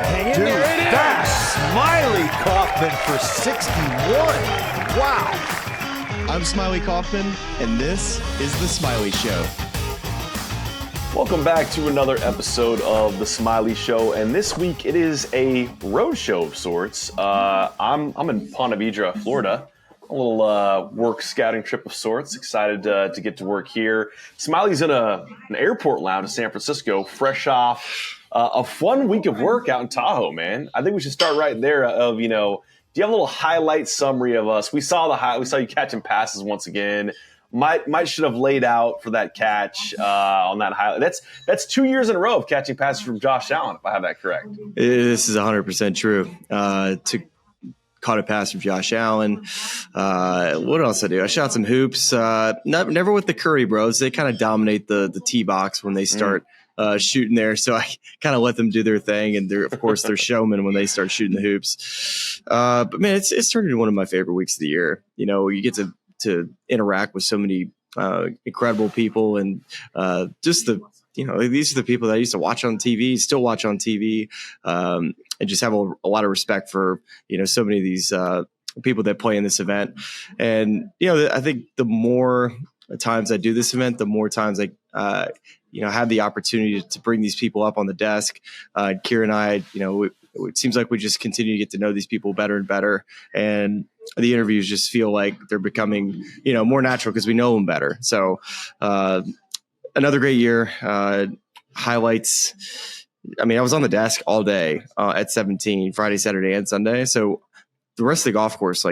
Hang in Dude, there. It is. that's Smylie Kaufman for 61. Wow. I'm Smylie Kaufman, and this is The Smylie Show. Welcome back to another episode of The Smylie Show, and this week it is a road show of sorts. I'm in Ponte Vedra, Florida. A little work scouting trip of sorts. Excited to get to work here. Smylie's in an airport lounge in San Francisco, fresh off a fun week of work out in Tahoe, man. I think we should start right there do you have a little highlight summary of us? We saw you catching passes once again. Might should have laid out for that catch on that highlight. That's 2 years in a row of catching passes from Josh Allen, if I have that correct. This is 100% true. Caught a pass from Josh Allen. What else I do? I shot some hoops. Never with the Curry bros. They kind of dominate the tee box when they start shooting there. So I kind of let them do their thing. And of course, they're showmen when they start shooting the hoops. But man, it's turned into one of my favorite weeks of the year. You get to interact with so many incredible people, and just these are the people that I used to watch on TV, still watch on TV, and just have a lot of respect for so many of these people that play in this event. And I think the more times I do this event, the more times I have the opportunity to bring these people up on the desk. Kira and I, it seems like we just continue to get to know these people better and better, and the interviews just feel like they're becoming, more natural because we know them better. So another great year. Highlights. I mean, I was on the desk all day at 17, Friday, Saturday, and Sunday. So the rest of the golf course,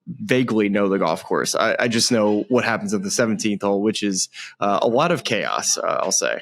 vaguely know the golf course. I just know what happens at the 17th hole, which is a lot of chaos, I'll say.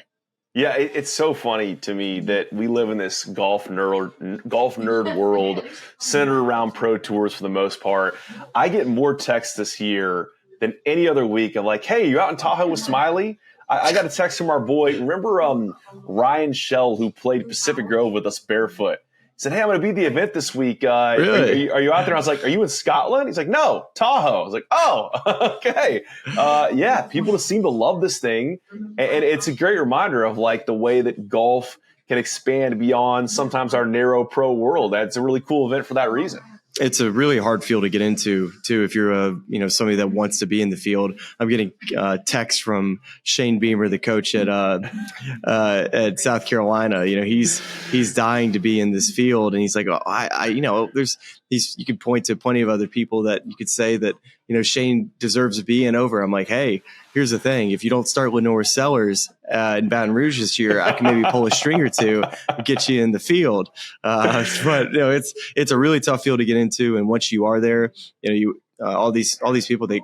Yeah, it's so funny to me that we live in this golf nerd world centered around pro tours for the most part. I get more texts this year than any other week of like, hey, you out in Tahoe with Smylie? I got a text from our boy. Remember Ryan Shell, who played Pacific Grove with us barefoot? He said, hey, I'm going to be at the event this week. Really? Are you out there? I was like, are you in Scotland? He's like, no, Tahoe. I was like, oh, okay. Yeah, people just seem to love this thing. And it's a great reminder of the way that golf can expand beyond sometimes our narrow pro world. That's a really cool event for that reason. It's a really hard field to get into too. If you're somebody that wants to be in the field, I'm getting texts from Shane Beamer, the coach at South Carolina. He's dying to be in this field, and he's like, there's these. You could point to plenty of other people that you could say that Shane deserves to be in over. I'm like, hey, here's the thing: if you don't start Lenore Sellers in Baton Rouge this year, I can maybe pull a string or two and get you in the field. But it's a really tough field to get into, and once you are there, all these people, the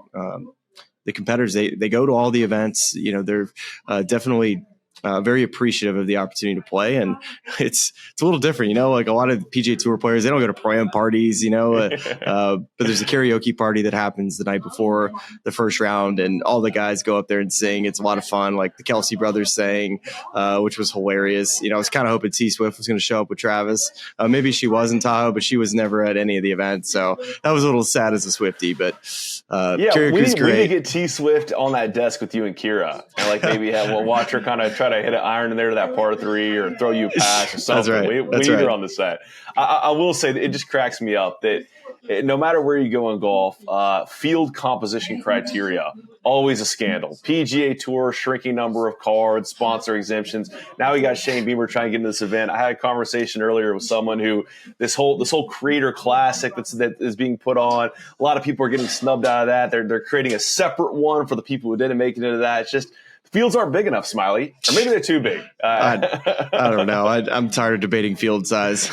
competitors, they go to all the events. They're definitely very appreciative of the opportunity to play, and it's a little different. A lot of PGA Tour players, they don't go to pro-am parties, but there's a karaoke party that happens the night before the first round, and all the guys go up there and sing. It's a lot of fun. Like the Kelsey brothers sang, which was hilarious. I was kind of hoping T Swift was going to show up with Travis. Maybe she was in Tahoe, but she was never at any of the events, so that was a little sad as a Swiftie. But we need to get T Swift on that desk with you and Kira, and maybe we'll watch her kind of try to hit an iron in there to that par 3 or throw you a pass or something. That's right. We need her on the set. I will say that it just cracks me up that no matter where you go in golf, field composition criteria, always a scandal. PGA Tour, shrinking number of cards, sponsor exemptions. Now we got Shane Beamer trying to get into this event. I had a conversation earlier with someone who this whole Creator Classic that is being put on, a lot of people are getting snubbed out of that. They're creating a separate one for the people who didn't make it into that. It's just fields aren't big enough, Smylie, or maybe they're too big. I don't know. I'm tired of debating field size.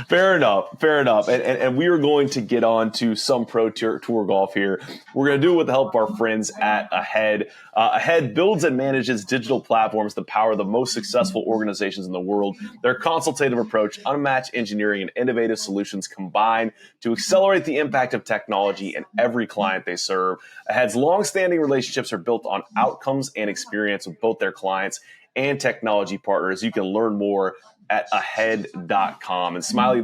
Fair enough. And we are going to get on to some pro tour golf here. We're going to do it with the help of our friends at Ahead. Ahead builds and manages digital platforms that power the most successful organizations in the world. Their consultative approach, unmatched engineering, and innovative solutions combine to accelerate the impact of technology in every client they serve. Ahead's long-standing relationships are built on outcomes and experience with both their clients and technology partners. You can learn more at ahead.com. And Smylie,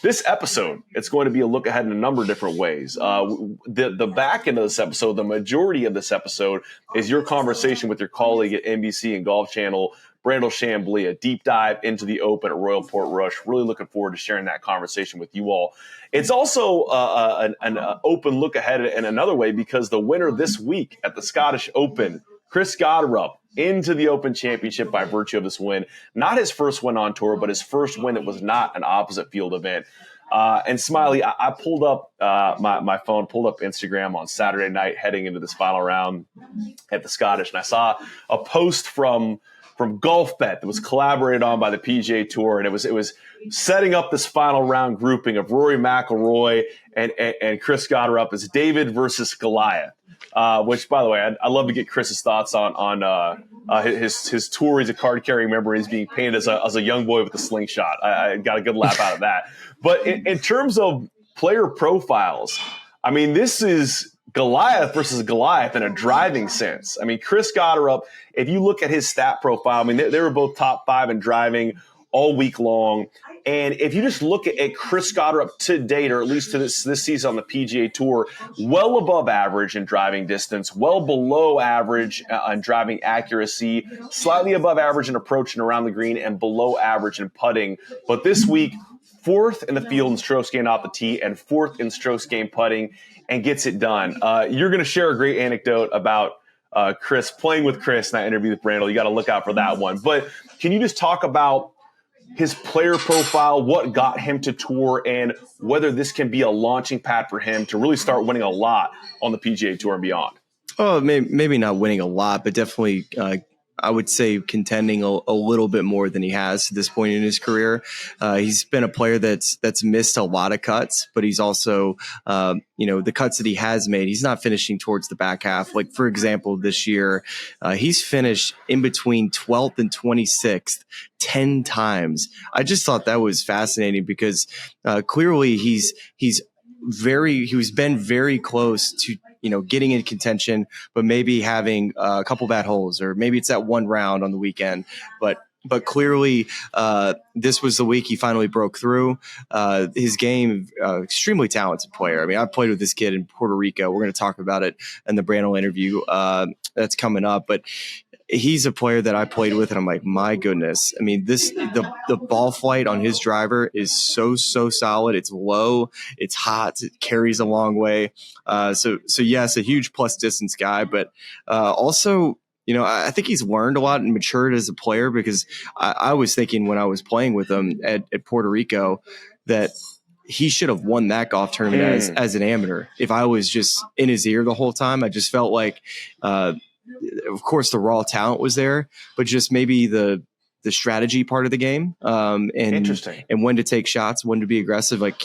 this episode, it's going to be a look ahead in a number of different ways. The back end of this episode, the majority of this episode is your conversation with your colleague at NBC and Golf Channel, Brandel Chamblee, a deep dive into the Open at Royal Portrush. Really looking forward to sharing that conversation with you all. It's also an open look ahead in another way, because the winner this week at the Scottish Open, Chris Gotterup, into the Open Championship by virtue of this win. Not his first win on tour, but his first win that was not an opposite field event. And Smylie, I pulled up my phone, pulled up Instagram on Saturday night heading into this final round at the Scottish, and I saw a post from Golf Bet that was collaborated on by the PGA Tour, and it was setting up this final round grouping of Rory McIlroy and Chris Gotterup as David versus Goliath. Which, by the way, I'd love to get Chris's thoughts on his tour. He's a card-carrying member. He's being painted as a young boy with a slingshot. I got a good laugh out of that. But in terms of player profiles, I mean, this is Goliath versus Goliath in a driving sense. I mean, Chris Gotterup, if you look at his stat profile, I mean, they were both top 5 in driving all week long. And if you just look at Chris Gotterup to date, or at least to this season on the PGA Tour, well above average in driving distance, well below average on driving accuracy, slightly above average in approach and around the green, and below average in putting. But this week, 4th in the field in strokes gained off the tee and 4th in strokes gained putting, and gets it done. You're going to share a great anecdote about Chris, playing with Chris in that interview with Brandel. You got to look out for that one. But can you just talk about his player profile, what got him to tour, and whether this can be a launching pad for him to really start winning a lot on the PGA Tour and beyond? Oh, maybe not winning a lot, but definitely I would say contending a little bit more than he has to this point in his career. He's been a player that's missed a lot of cuts, but he's also, the cuts that he has made, he's not finishing towards the back half. Like, for example, this year, he's finished in between 12th and 26th 10 times. I just thought that was fascinating because clearly he's been very close to, getting in contention, but maybe having a couple bad holes, or maybe it's that one round on the weekend. But clearly, this was the week he finally broke through. His game, extremely talented player. I mean, I played with this kid in Puerto Rico. We're going to talk about it in the Brandel interview that's coming up. But he's a player that I played with, and I'm like, my goodness. I mean, the ball flight on his driver is so solid. It's low, it's hot, it carries a long way. So yes, a huge plus distance guy, but also, I think he's learned a lot and matured as a player, because I was thinking when I was playing with him at Puerto Rico that he should have won that golf tournament as an amateur. If I was just in his ear the whole time, I just felt like, of course, the raw talent was there, but just maybe the strategy part of the game, Interesting. And when to take shots, when to be aggressive. Like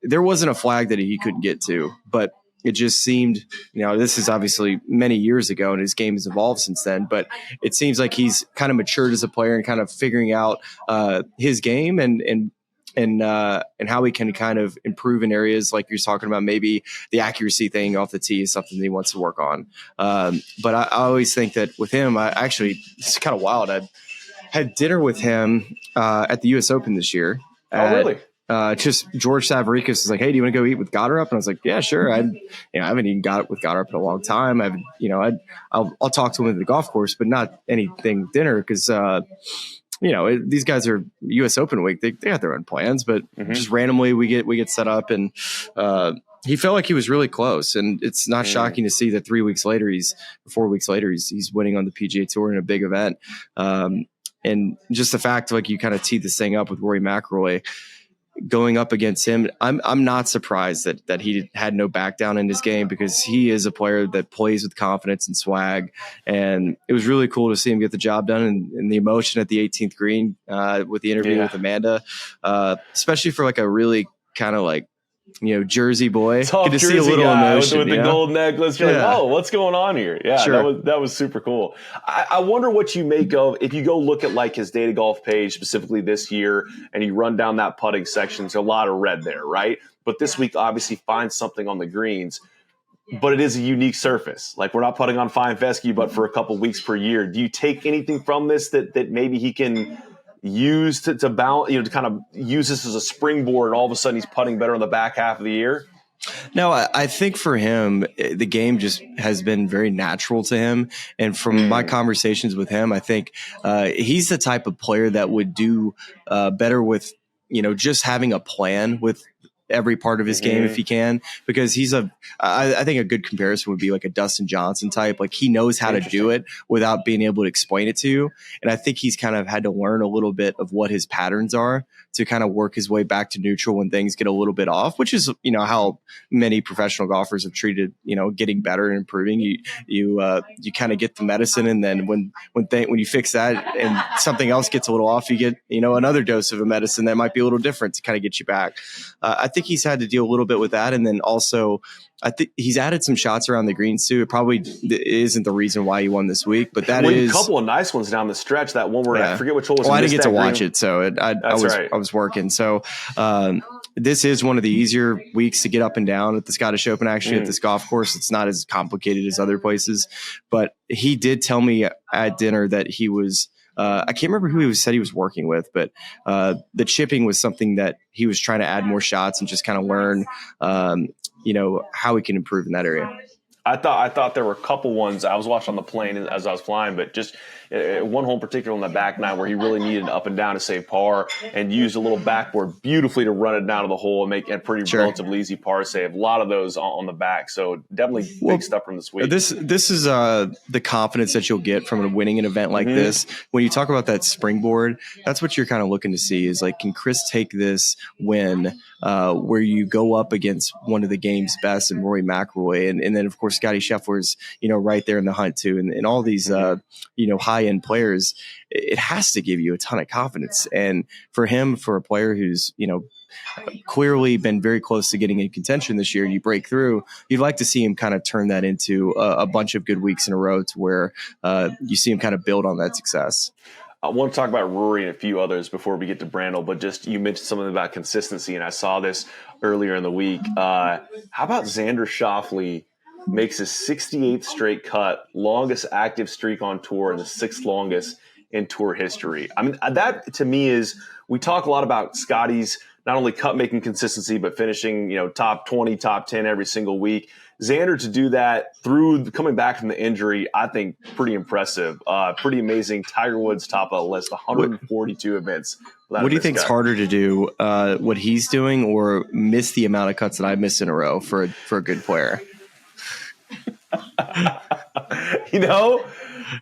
there wasn't a flag that he couldn't get to, but it just seemed, this is obviously many years ago and his game has evolved since then, but it seems like he's kind of matured as a player and kind of figuring out his game and how he can kind of improve in areas like you're talking about. Maybe the accuracy thing off the tee is something that he wants to work on. But I always think that with him, it's kind of wild. I had dinner with him at the U.S. Open this year. Oh, really? Just George Savaricas was like, "Hey, do you want to go eat with Gotterup?" And I was like, "Yeah, sure." I haven't eaten with Gotterup in a long time. I'll talk to him at the golf course, but not anything dinner, because these guys are U.S. Open week. They got their own plans, but just randomly we get set up, and he felt like he was really close. And it's not shocking to see that 4 weeks later, he's winning on the PGA Tour in a big event. And just the fact, like, you kind of teed this thing up with Rory McIlroy going up against him, I'm not surprised that he had no back down in his game, because he is a player that plays with confidence and swag. And it was really cool to see him get the job done, and the emotion at the 18th green with the interview with Amanda, especially for like a really kind of like, Jersey boy. Tough Good to Jersey see a little guy emotion with the gold necklace. You're like, oh, what's going on here? Yeah, sure. that was super cool. I wonder what you make of, if you go look at like his Data Golf page specifically this year, and you run down that putting section. There's a lot of red there, right? But this week obviously finds something on the greens. But it is a unique surface. Like, we're not putting on fine fescue, but for a couple weeks per year. Do you take anything from this that maybe he can use to balance, to kind of use this as a springboard, and all of a sudden he's putting better in the back half of the year? No, I think for him, the game just has been very natural to him. And from my conversations with him, I think he's the type of player that would do better with, just having a plan with every part of his game if he can, because I think a good comparison would be like a Dustin Johnson type. Like he knows how to do it without being able to explain it to you. And I think he's kind of had to learn a little bit of what his patterns are to kind of work his way back to neutral when things get a little bit off, which is, how many professional golfers have treated, getting better and improving. You kind of get the medicine. And then when you fix that and something else gets a little off, you get, another dose of a medicine that might be a little different to kind of get you back. I think he's had to deal a little bit with that. And then also I think he's added some shots around the greens too. It probably isn't the reason why he won this week, but that is a couple of nice ones down the stretch. That one where I forget which hole was. Well, I didn't get to watch it, so I was working. So this is one of the easier weeks to get up and down at the Scottish Open. Actually, at this golf course, it's not as complicated as other places. But he did tell me at dinner that he was. I can't remember who said he was working with, but the chipping was something that he was trying to add more shots and just kind of learn, how he can improve in that area. I thought there were a couple ones. I was watching on the plane as I was flying, but just one hole in particular on the back nine where he really needed an up and down to save par and used a little backboard beautifully to run it down to the hole and make a pretty relatively easy par save. A lot of those on the back. So definitely big stuff from this week. This is the confidence that you'll get from winning an event like this. When you talk about that springboard, that's what you're kind of looking to see is like, can Chris take this win where you go up against one of the game's best and Rory McIlroy and then of course Scottie Scheffler's right there in the hunt too, and all these high end players. It has to give you a ton of confidence, and for him, for a player who's clearly been very close to getting in contention this year, you break through. You'd like to see him kind of turn that into a bunch of good weeks in a row to where you see him kind of build on that success. I want to talk about Rory and a few others before we get to Brandel, but just you mentioned something about consistency, and I saw this earlier in the week. How about Xander Schauffele makes his 68th straight cut, longest active streak on tour, and the 6th longest in tour history? I mean, that to me is, we talk a lot about Scottie's not only cut making consistency, but finishing, top 20, top 10 every single week. Xander to do that through coming back from the injury, I think pretty impressive, pretty amazing. Tiger Woods top of the list, 142 events. What do you think is harder to do, what he's doing, or miss the amount of cuts that I miss in a row for a good player?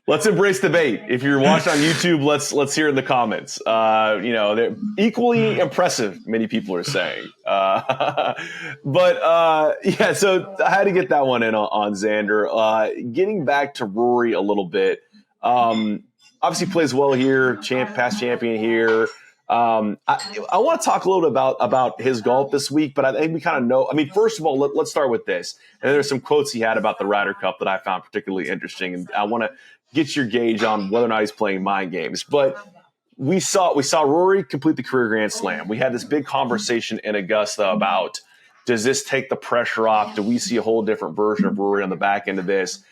Let's embrace debate. If you're watching on YouTube, let's hear it in the comments. They're equally impressive, many people are saying. So I had to get that one in on Xander. Getting back to Rory a little bit. Obviously plays well here, past champion here. I want to talk a little bit about his golf this week, but I think we kind of know. I mean, first of all, let's start with this. And there's some quotes he had about the Ryder Cup that I found particularly interesting, and I want to get your gauge on whether or not he's playing mind games. But we saw Rory complete the career Grand Slam. We had this big conversation in Augusta about, does this take the pressure off? Do we see a whole different version of Rory on the back end of this?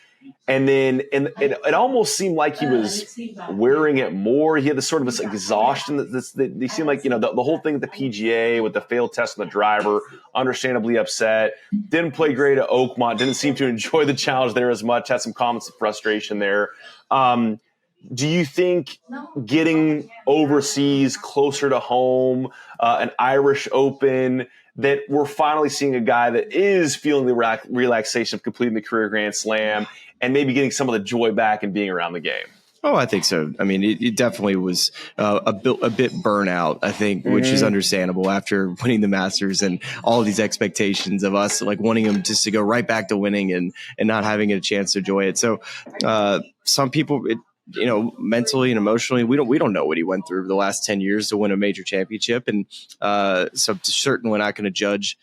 And then it almost seemed like he was wearing it more. He had this sort of this exhaustion. They seemed like, the whole thing at the PGA with the failed test on the driver, understandably upset. Didn't play great at Oakmont. Didn't seem to enjoy the challenge there as much. Had some comments of frustration there. Do you think getting overseas, closer to home, an Irish Open, that we're finally seeing a guy that is feeling the relaxation of completing the career Grand Slam and maybe getting some of the joy back and being around the game? Oh, I think so. I mean, it definitely was a bit burnout, I think, which is understandable after winning the Masters and all of these expectations of us, like wanting him just to go right back to winning and not having a chance to enjoy it. So some people, mentally and emotionally, we don't know what he went through the last 10 years to win a major championship. And so certainly we're not going to judge,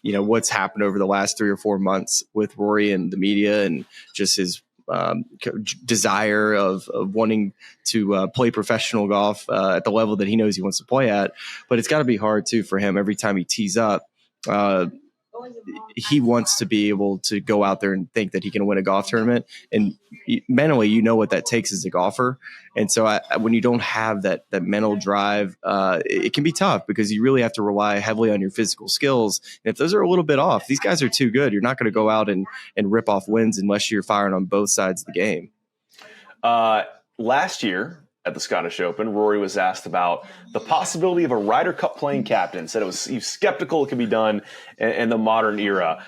what's happened over the last 3 or 4 months with Rory and the media and just his desire of wanting to play professional golf at the level that he knows he wants to play at. But it's got to be hard too for him every time he tees up. he wants to be able to go out there and think that he can win a golf tournament. And mentally, you know what that takes as a golfer. And so when you don't have that mental drive, it can be tough because you really have to rely heavily on your physical skills. And if those are a little bit off, these guys are too good. You're not going to go out and rip off wins unless you're firing on both sides of the game. Last year at the Scottish Open, Rory was asked about the possibility of a Ryder Cup playing captain. Said he was skeptical it could be done in the modern era.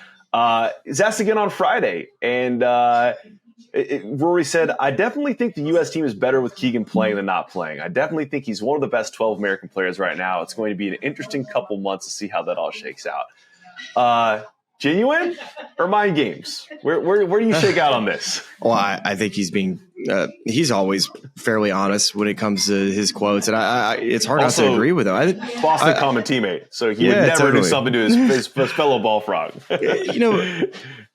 He's asked again on Friday, and Rory said, "I definitely think the U.S. team is better with Keegan playing than not playing. I definitely think he's one of the best 12 American players right now. It's going to be an interesting couple months to see how that all shakes out." Genuine or mind games? Where do you shake out on this? Well, I think he's always fairly honest when it comes to his quotes, and it's hard also, not to agree with him. Boston common teammate, so he would never do something to his fellow ball frog.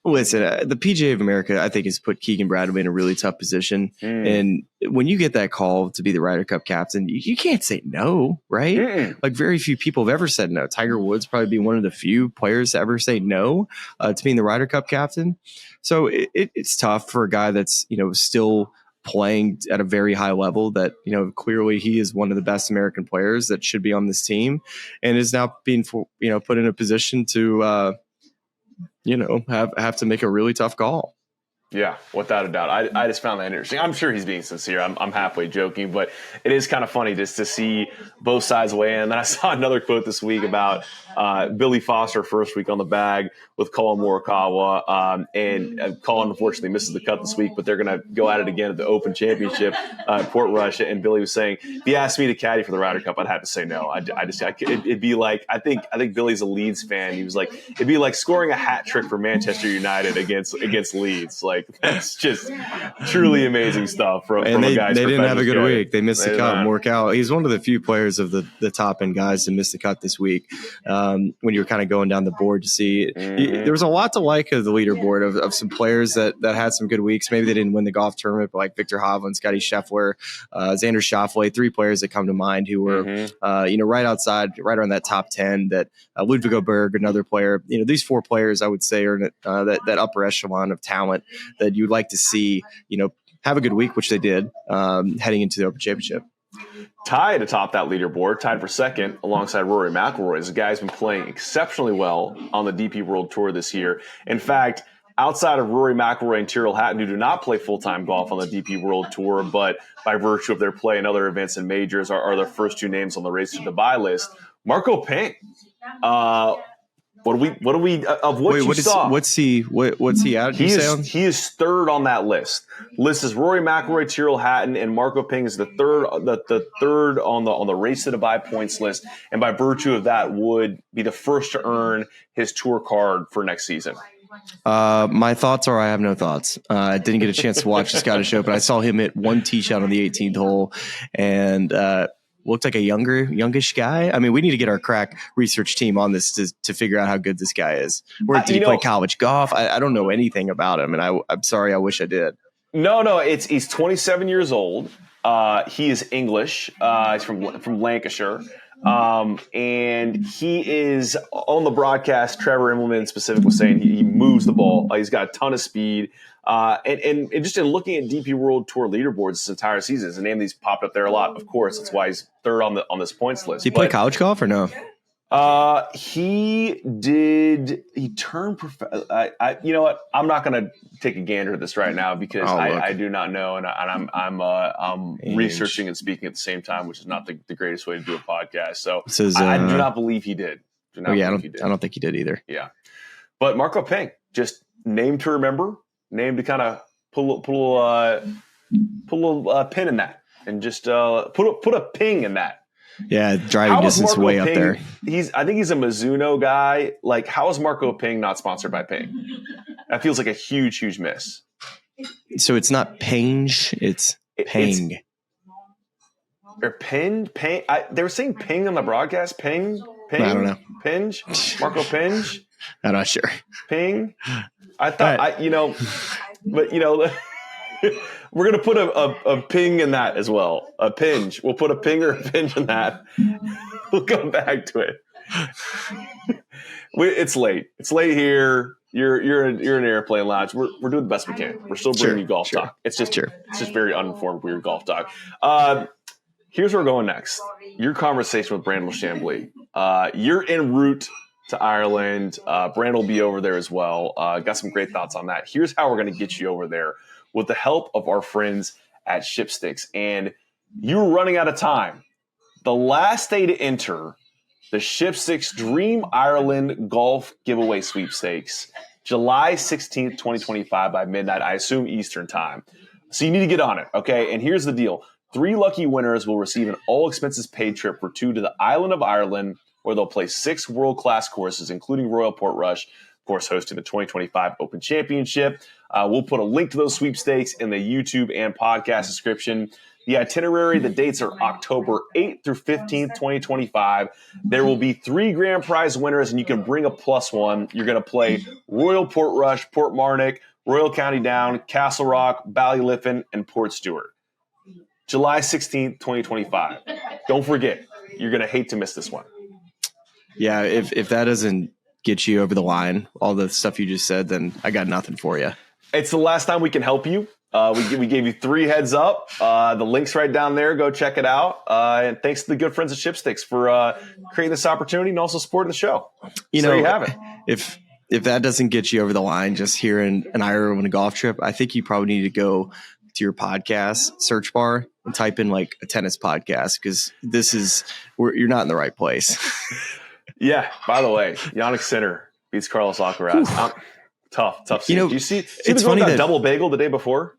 Listen, the PGA of America, I think, has put Keegan Bradley in a really tough position. And when you get that call to be the Ryder Cup captain, you can't say no, right? Like very few people have ever said no. Tiger Woods probably be one of the few players to ever say no to being the Ryder Cup captain. So it's tough for a guy that's, still playing at a very high level that, clearly he is one of the best American players that should be on this team and is now being, put in a position to, have to make a really tough call. Yeah, without a doubt. I just found that interesting. I'm sure he's being sincere. I'm halfway joking, but it is kind of funny just to see both sides weigh in. And then I saw another quote this week about Billy Foster first week on the bag with Colin Morikawa. And Colin unfortunately misses the cut this week, but they're going to go at it again at the Open Championship at Portrush. And Billy was saying, if he asked me to caddy for the Ryder Cup, I'd have to say no. It'd be like, I think Billy's a Leeds fan. He was like, it'd be like scoring a hat trick for Manchester United against Leeds. Like, that's just truly amazing stuff from a guy's they didn't have a good guy. week. They missed the cut. Morikawa, he's one of the few players of the top end guys to miss the cut this week. When you were kind of going down the board to see, there was a lot to like of the leaderboard of some players that had some good weeks. Maybe they didn't win the golf tournament, but like Victor Hovland, Scottie Scheffler, Xander Schauffele, three players that come to mind who were right around that top 10. That Ludwig Oberg, another player. These four players I would say are that upper echelon of talent that you'd like to see, have a good week, which they did, heading into the Open Championship. Tied atop that leaderboard, tied for second alongside Rory McIlroy. The guy's been playing exceptionally well on the DP World Tour this year. In fact, outside of Rory McIlroy and Tyrrell Hatton, who do not play full-time golf on the DP World Tour, but by virtue of their play in other events and majors are the first two names on the Race to Dubai list. Marco Ping. What's he at? He is third on that list. List is Rory McIlroy, Tyrrell Hatton, and Marco Ping is the third on the Race to Dubai points list, and by virtue of that would be the first to earn his tour card for next season. My thoughts are I have no thoughts. I didn't get a chance to watch the Scottish Open. I saw him hit one tee shot on the 18th hole, and looked like a youngish guy. I mean, we need to get our crack research team on this to figure out how good this guy is. Where did he play college golf? I don't know anything about him, and I'm sorry. I wish I did. No. He's 27 years old. He is English. He's from Lancashire. And he is on the broadcast. Trevor Immelman specifically was saying he moves the ball. He's got a ton of speed. And just in looking at DP World Tour leaderboards this entire season, his name that's popped up there a lot. Of course, that's why he's third on this points list. Did he play college golf or no? He did. He turned. You know what? I'm not going to take a gander at this right now because I do not know, and I'm researching and speaking at the same time, which is not the greatest way to do a podcast. So I do not believe he did. I don't think he did either. Yeah, but Marco Ping, just name to remember. Name to kind of put a little pin in that, and just put a ping in that. Yeah, driving distance way up there. I think he's a Mizuno guy. Like, how is Marco Ping not sponsored by Ping? That feels like a huge miss. So it's not Pinge, it's Ping. Or Ping? They were saying Ping on the broadcast. Ping. I don't know. Pinge. Marco Pinge. I'm not sure. Ping. I thought but we're going to put a ping in that as well. A pinge. We'll put a ping or a pinge in that. We'll come back to it. It's late. It's late here. You're in an airplane lounge. We're doing the best we can. We're still bringing you golf talk. It's just very uninformed, weird golf talk. Here's where we're going next. Your conversation with Brandel Chamblee. You're en route to Ireland. Brandel will be over there as well. Got some great thoughts on that. Here's how we're going to get you over there with the help of our friends at Shipsticks. And you're running out of time. The last day to enter the Shipsticks Dream Ireland Golf Giveaway Sweepstakes, July 16th, 2025 by midnight, I assume Eastern time. So you need to get on it, okay? And here's the deal. 3 lucky winners will receive an all-expenses-paid trip for 2 to the island of Ireland, where they'll play 6 world-class courses, including Royal Portrush, of course, hosting the 2025 Open Championship. We'll put a link to those sweepstakes in the YouTube and podcast description. The itinerary, the dates are October 8th through 15th, 2025. There will be 3 grand prize winners, and you can bring a +1. You're going to play Royal Portrush, Portmarnock, Royal County Down, Castle Rock, Ballyliffin, and Port Stewart. July 16th, 2025. Don't forget, you're going to hate to miss this one. Yeah, if that doesn't get you over the line, all the stuff you just said, then I got nothing for you. It's the last time we can help you. We gave you 3 heads up. The link's right down there. Go check it out. And thanks to the good friends at Shipsticks for creating this opportunity and also supporting the show. There you have it. If that doesn't get you over the line, just hearing an Ireland golf trip, I think you probably need to go to your podcast search bar and type in like a tennis podcast, because you're not in the right place. Yeah. By the way, Yannick Sinner beats Carlos Alcaraz. Tough. Do you see it's funny that double bagel the day before?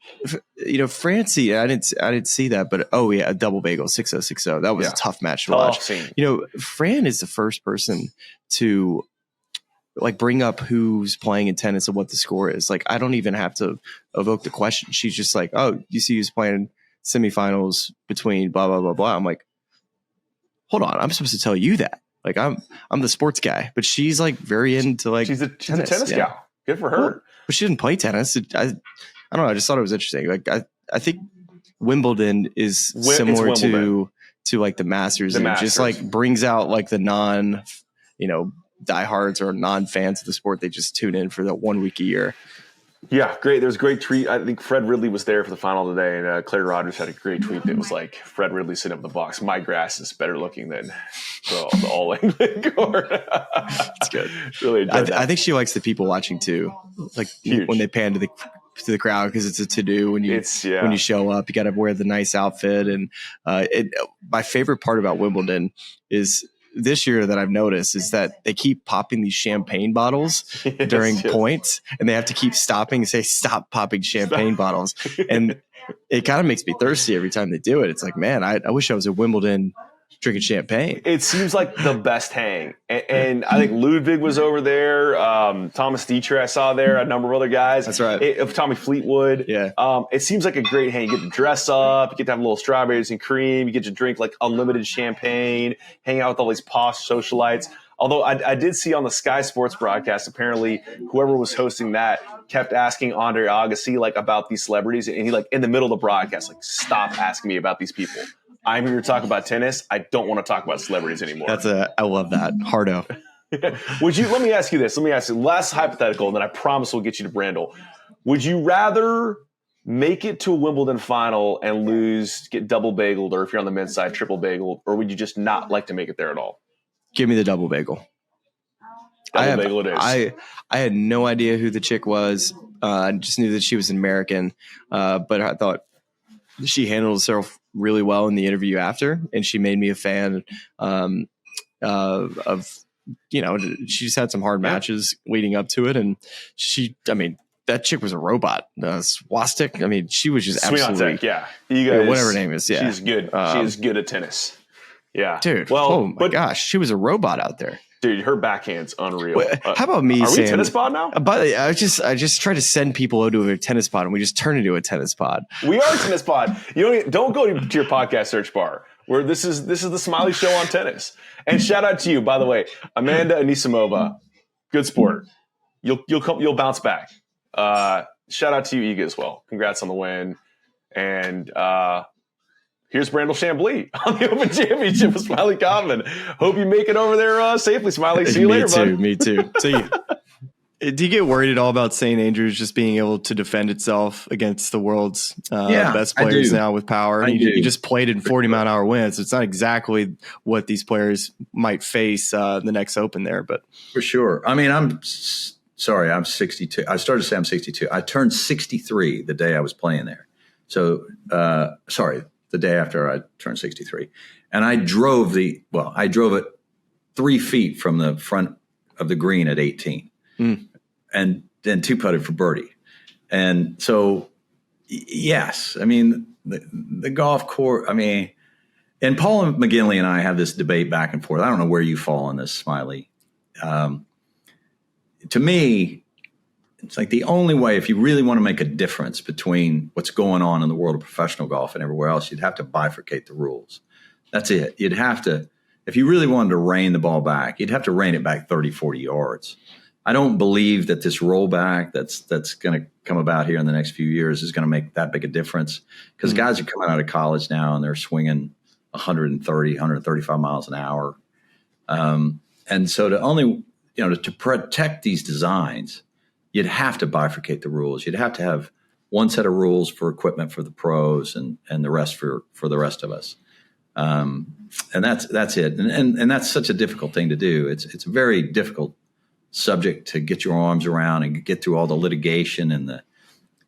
Francie, I didn't see that, but a double bagel 6-0-6-0. That was a tough match to watch. Scene. Fran is the first person to like bring up who's playing in tennis and what the score is. Like, I don't even have to evoke the question. She's just like, oh, you see who's playing semifinals between blah, blah, blah, blah. I'm like, hold on. I'm supposed to tell you that. Like, I'm the sports guy, but she's like very into like, she's a tennis gal. Good for her. Well, but she didn't play tennis. I don't know. I just thought it was interesting. Like, I think Wimbledon is similar to like the Masters. Just like brings out like the non, diehards or non-fans of the sport. They just tune in for that 1 week a year. Yeah, great. There's a great tweet. I think Fred Ridley was there for the final today, and Claire Rogers had a great tweet that was like, Fred Ridley sitting up in the box. My grass is better looking than the All England court. It's good. Really, I think she likes the people watching too. Like when they pan to the crowd, because it's a to-do when you show up. You got to wear the nice outfit, and my favorite part about Wimbledon is this year that I've noticed is that they keep popping these champagne bottles during points, and they have to keep stopping and say, stop popping champagne bottles. And it kind of makes me thirsty every time they do it. It's like, man, I wish I was at Wimbledon drinking champagne. It seems like the best hang. And I think Ludwig was over there. Thomas Dietrich I saw there, a number of other guys. That's right. Tommy Fleetwood. Yeah. It seems like a great hang. You get to dress up. You get to have a little strawberries and cream. You get to drink like unlimited champagne, hang out with all these posh socialites. Although I did see on the Sky Sports broadcast, apparently whoever was hosting that kept asking Andre Agassi like about these celebrities. And he like in the middle of the broadcast, like, stop asking me about these people. I'm here to talk about tennis. I don't want to talk about celebrities anymore. I love that. Hardo. Let me ask you this. Last hypothetical, and then I promise we'll get you to Brandel. Would you rather make it to a Wimbledon final and lose, get double bageled, or if you're on the men's side, triple bageled, or would you just not like to make it there at all? Give me the double bagel. Bagel it is. I had no idea who the chick was. I just knew that she was an American, but I thought she handled herself really well in the interview after, and she made me a fan of she just had some hard matches leading up to it, and that chick was a robot. Swastik, she was just absolutely whatever her name is. Yeah, she's good. She is good at tennis. Yeah, dude. Well, oh my gosh, she was a robot out there. Dude, her backhand's unreal. How about me? Are we tennis pod now? But I just try to send people to a tennis pod, and we just turn into a tennis pod. We are a tennis pod. Don't go to your podcast search bar. Where this is the Smylie Show on tennis. And shout out to you, by the way, Amanda Anisimova, good sport. You'll bounce back. Shout out to you, Iga, as well. Congrats on the win. And here's Brandel Chamblee on the Open Championship with Smylie Kaufman. Hope you make it over there safely, Smylie. See you later, bud. Me too. So do you get worried at all about St. Andrews just being able to defend itself against the world's best players now with power? You just played in 40-mile-an-hour winds. So it's not exactly what these players might face the next Open there. But for sure. I mean, I'm 62. I started to say I'm 62. I turned 63 the day I was playing there. So, the day after I turned 63. And I drove it 3 feet from the front of the green at 18. And then 2-putted for birdie. And so, yes, I mean, the golf course, I mean, and Paul McGinley and I have this debate back and forth. I don't know where you fall on this, Smylie. To me, it's like the only way, if you really want to make a difference between what's going on in the world of professional golf and everywhere else, you'd have to bifurcate the rules. That's it. You'd have to, if you really wanted to rein the ball back, you'd have to rein it back 30, 40 yards. I don't believe that this rollback that's going to come about here in the next few years is going to make that big a difference, because guys are coming out of college now and they're swinging 130, 135 miles an hour. And so to protect these designs, you'd have to bifurcate the rules. You'd have to have one set of rules for equipment for the pros and the rest for the rest of us. And that's it. And that's such a difficult thing to do. It's a very difficult subject to get your arms around and get through all the litigation and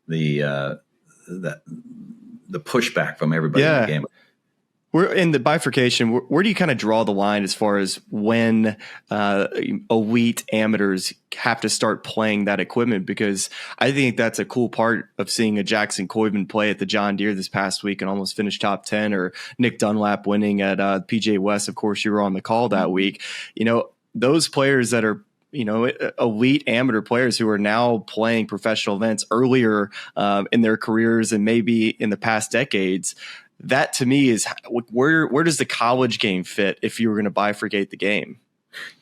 the pushback from everybody in the game. We're in the bifurcation. Where do you kind of draw the line as far as when elite amateurs have to start playing that equipment? Because I think that's a cool part of seeing a Jackson Koibman play at the John Deere this past week and almost finish top 10, or Nick Dunlap winning at PGA West. Of course, you were on the call that week. You know, those players that are, you know, elite amateur players who are now playing professional events earlier in their careers and maybe in the past decades. That to me is where does the college game fit if you were going to bifurcate the game?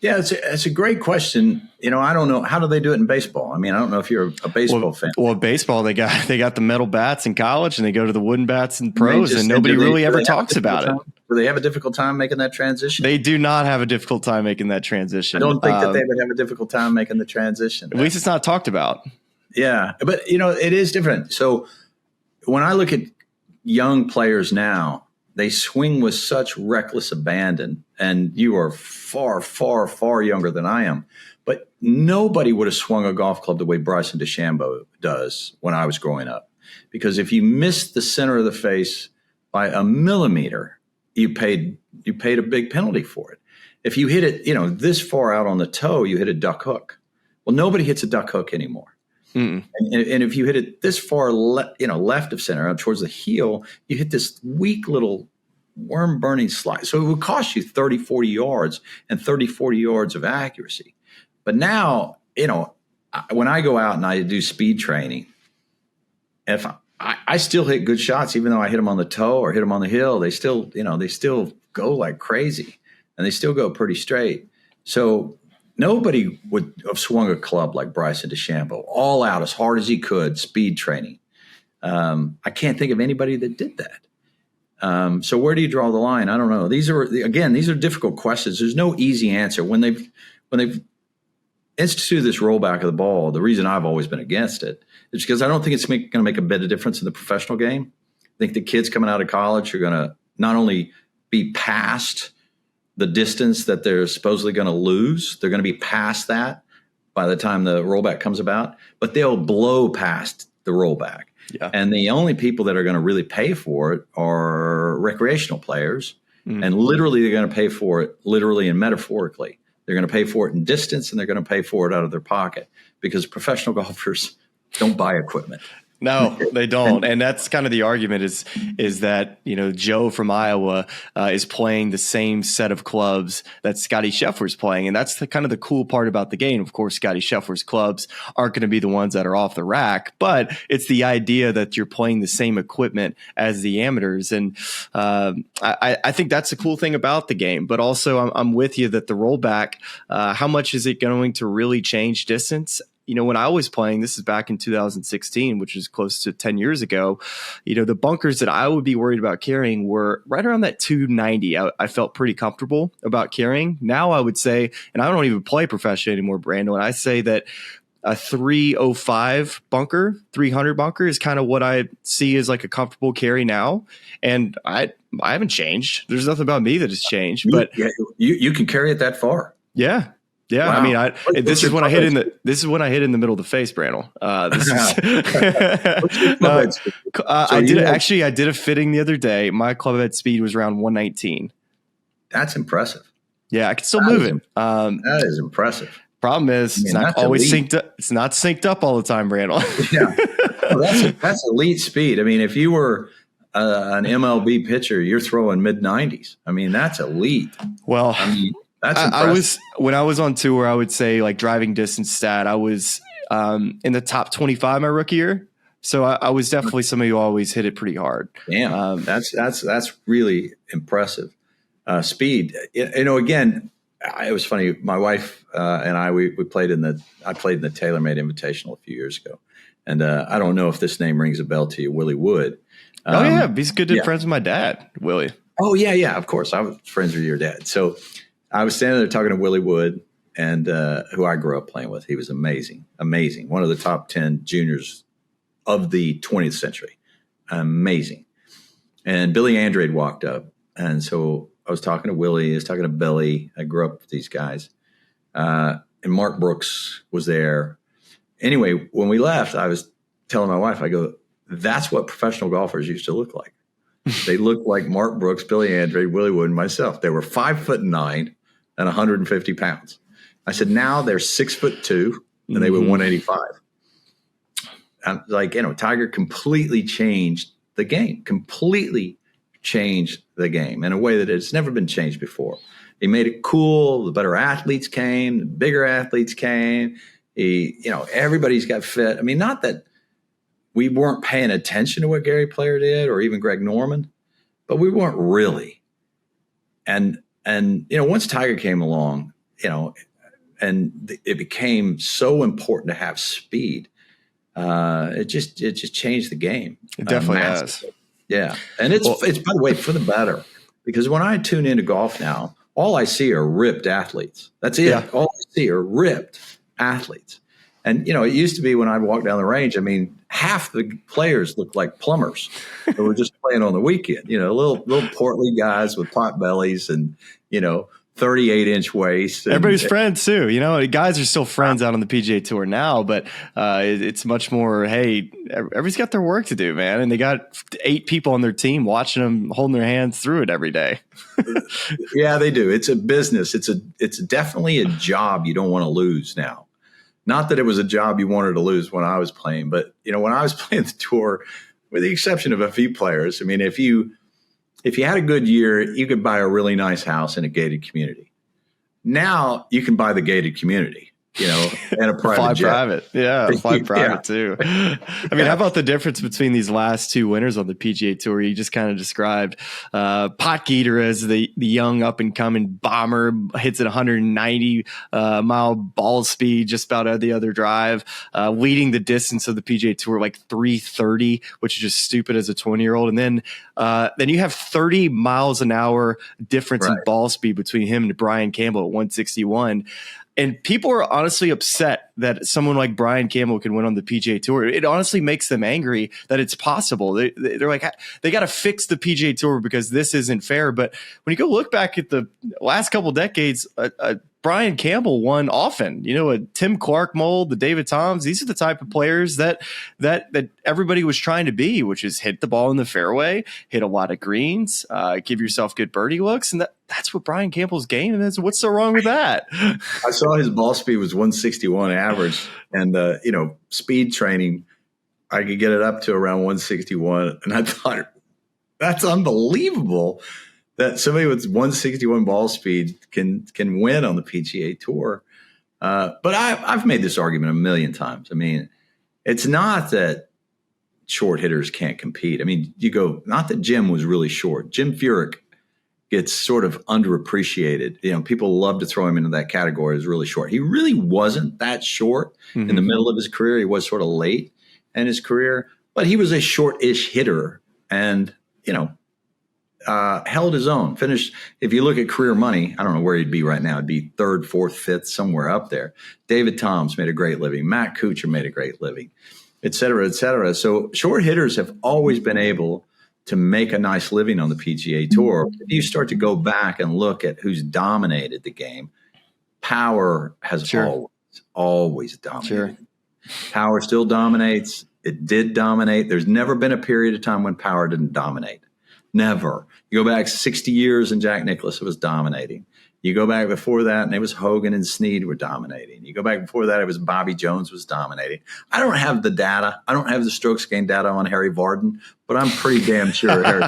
Yeah, it's a great question. You know, I don't know, how do they do it in baseball? I mean, I don't know if you're a baseball fan. Well, baseball, they got the metal bats in college and they go to the wooden bats in pros, and nobody really ever talks about it. Do they have a difficult time making that transition? They do not have a difficult time making that transition. I don't think that they would have a difficult time making the transition. At least it's not talked about. Yeah, but you know, it is different. So when I look at young players now, they swing with such reckless abandon, and you are far, far, far younger than I am. But nobody would have swung a golf club the way Bryson DeChambeau does when I was growing up. Because if you missed the center of the face by a millimeter, you paid a big penalty for it. If you hit it, you know, this far out on the toe, you hit a duck hook. Well, nobody hits a duck hook anymore. And if you hit it this far, left of center, towards the heel, you hit this weak little worm-burning slide. So it would cost you 30, 40 yards and 30, 40 yards of accuracy. But now, you know, when I go out and I do speed training, if I still hit good shots, even though I hit them on the toe or hit them on the hill, they still go like crazy, and they still go pretty straight. So nobody would have swung a club like Bryson DeChambeau, all out as hard as he could, speed training. I can't think of anybody that did that. So where do you draw the line? I don't know. These are difficult questions. There's no easy answer. When they've instituted this rollback of the ball, the reason I've always been against it is because I don't think it's going to make a bit of difference in the professional game. I think the kids coming out of college are going to not only be past the distance that they're supposedly going to lose, they're going to be past that by the time the rollback comes about, but they'll blow past the rollback. Yeah. And the only people that are going to really pay for it are recreational players. And literally they're going to pay for it literally and metaphorically. They're going to pay for it in distance, and they're going to pay for it out of their pocket, because professional golfers don't buy equipment. No, they don't. And that's kind of the argument is that, you know, Joe from Iowa is playing the same set of clubs that Scottie Scheffler's playing. And that's kind of the cool part about the game. Of course, Scottie Scheffler's clubs aren't going to be the ones that are off the rack, but it's the idea that you're playing the same equipment as the amateurs. And I think that's the cool thing about the game. But also I'm with you that the rollback, how much is it going to really change distance? when I was playing, this is back in 2016, which is close to 10 years ago, the bunkers that I would be worried about carrying were right around that 290. I felt pretty comfortable about carrying. Now I would say, and I don't even play professionally anymore, Brandel, and I say that a 305 bunker, 300 bunker is kind of what I see as like a comfortable carry now. And I haven't changed. There's nothing about me that has changed, but you can carry it that far. Yeah. Yeah. Wow. I mean, this is when I hit in the middle of the face, Brandel. I did a fitting the other day. My club head speed was around 119. That's impressive. Yeah. I can still move it. That is impressive. Problem is, it's not always synced up. It's not synced up all the time, Brandel. Yeah, well, that's elite speed. I mean, if you were an MLB pitcher, you're throwing mid 90s. I mean, that's elite. Well, I mean, that's impressive. When I was on tour, I would say like driving distance stat, I was in the top 25 my rookie year. So I was definitely somebody who always hit it pretty hard. Damn, that's really impressive. Speed. Again. It was funny. My wife and I played in the TaylorMade Invitational a few years ago, and I don't know if this name rings a bell to you, Willie Wood. He's good friends with my dad, Willie. Oh yeah, of course. I was friends with your dad. So I was standing there talking to Willie Wood, and who I grew up playing with. He was amazing, one of the top 10 juniors of the 20th century, amazing. And Billy Andrade walked up, and so I was talking to Willie, I was talking to Billy. I grew up with these guys. And Mark Brooks was there. Anyway, when we left, I was telling my wife, I go, that's what professional golfers used to look like. They looked like Mark Brooks, Billy Andrade, Willie Wood, and myself. They were 5'9" and 150 pounds. I said, now they're 6'2" and they were 185. I'm like, Tiger completely changed the game, changed the game in a way that it's never been changed before. He made it cool. The better athletes came, the bigger athletes came. Everybody's got fit. I mean, not that we weren't paying attention to what Gary Player did or even Greg Norman, but we weren't really. And once Tiger came along, and it became so important to have speed, it just changed the game. It definitely has. Yeah. And it's by the way, for the better, because when I tune into golf now, all I see are ripped athletes. That's it. Yeah. All I see are ripped athletes. And, it used to be when I'd walk down the range, I mean, half the players looked like plumbers that were just playing on the weekend, little portly guys with pot bellies and, 38-inch waist. Everybody's friends too. Guys are still friends out on the PGA Tour now, but it's much more, hey, everybody's got their work to do, man. And they got 8 people on their team watching them, holding their hands through it every day. Yeah, they do. It's a business. It's definitely a job you don't want to lose now. Not that it was a job you wanted to lose when I was playing, but, when I was playing the tour, with the exception of a few players, I mean, if you had a good year, you could buy a really nice house in a gated community. Now you can buy the gated community, and a private jet. Fly private too. I mean, how about the difference between these last 2 winners on the PGA Tour? You just kind of described Potgieter as the young up and coming bomber, hits at 190 mile ball speed, just about every other drive, leading the distance of the PGA Tour like 330, which is just stupid as a 20-year-old. And then you have 30 miles an hour difference in ball speed between him and Brian Campbell at 161. And people are honestly upset that someone like Brian Campbell can win on the PGA Tour. It honestly makes them angry that it's possible. They're like, they got to fix the PGA Tour because this isn't fair. But when you go look back at the last couple decades, Brian Campbell won often. A Tim Clark mold, the David Toms. These are the type of players that everybody was trying to be, which is hit the ball in the fairway, hit a lot of greens, give yourself good birdie looks, and that's what Brian Campbell's game is. What's so wrong with that? I saw his ball speed was 161 average, and speed training, I could get it up to around 161, and I thought that's unbelievable that somebody with 161 ball speed can win on the PGA Tour. But I've made this argument a million times. I mean, it's not that short hitters can't compete. I mean, not that Jim was really short. Jim Furyk gets sort of underappreciated. You know, people love to throw him into that category as really short. He really wasn't that short in the middle of his career. He was sort of late in his career, but he was a short-ish hitter and, you know, held his own. Finished, if you look at career money, I don't know where he'd be right now. It'd be third, fourth, fifth, somewhere up there. David Toms made a great living. Matt Kuchar made a great living, et cetera, et cetera. So short hitters have always been able to make a nice living on the PGA Tour. If you start to go back and look at who's dominated the game, power has always dominated. Sure. Power still dominates. It did dominate. There's never been a period of time when power didn't dominate. Never. You go back 60 years and Jack Nicklaus was dominating. You go back before that and it was Hogan and Snead were dominating. You go back before that, it was Bobby Jones was dominating. I don't have the data. I don't have the strokes gained data on Harry Varden, but I'm pretty damn sure Harry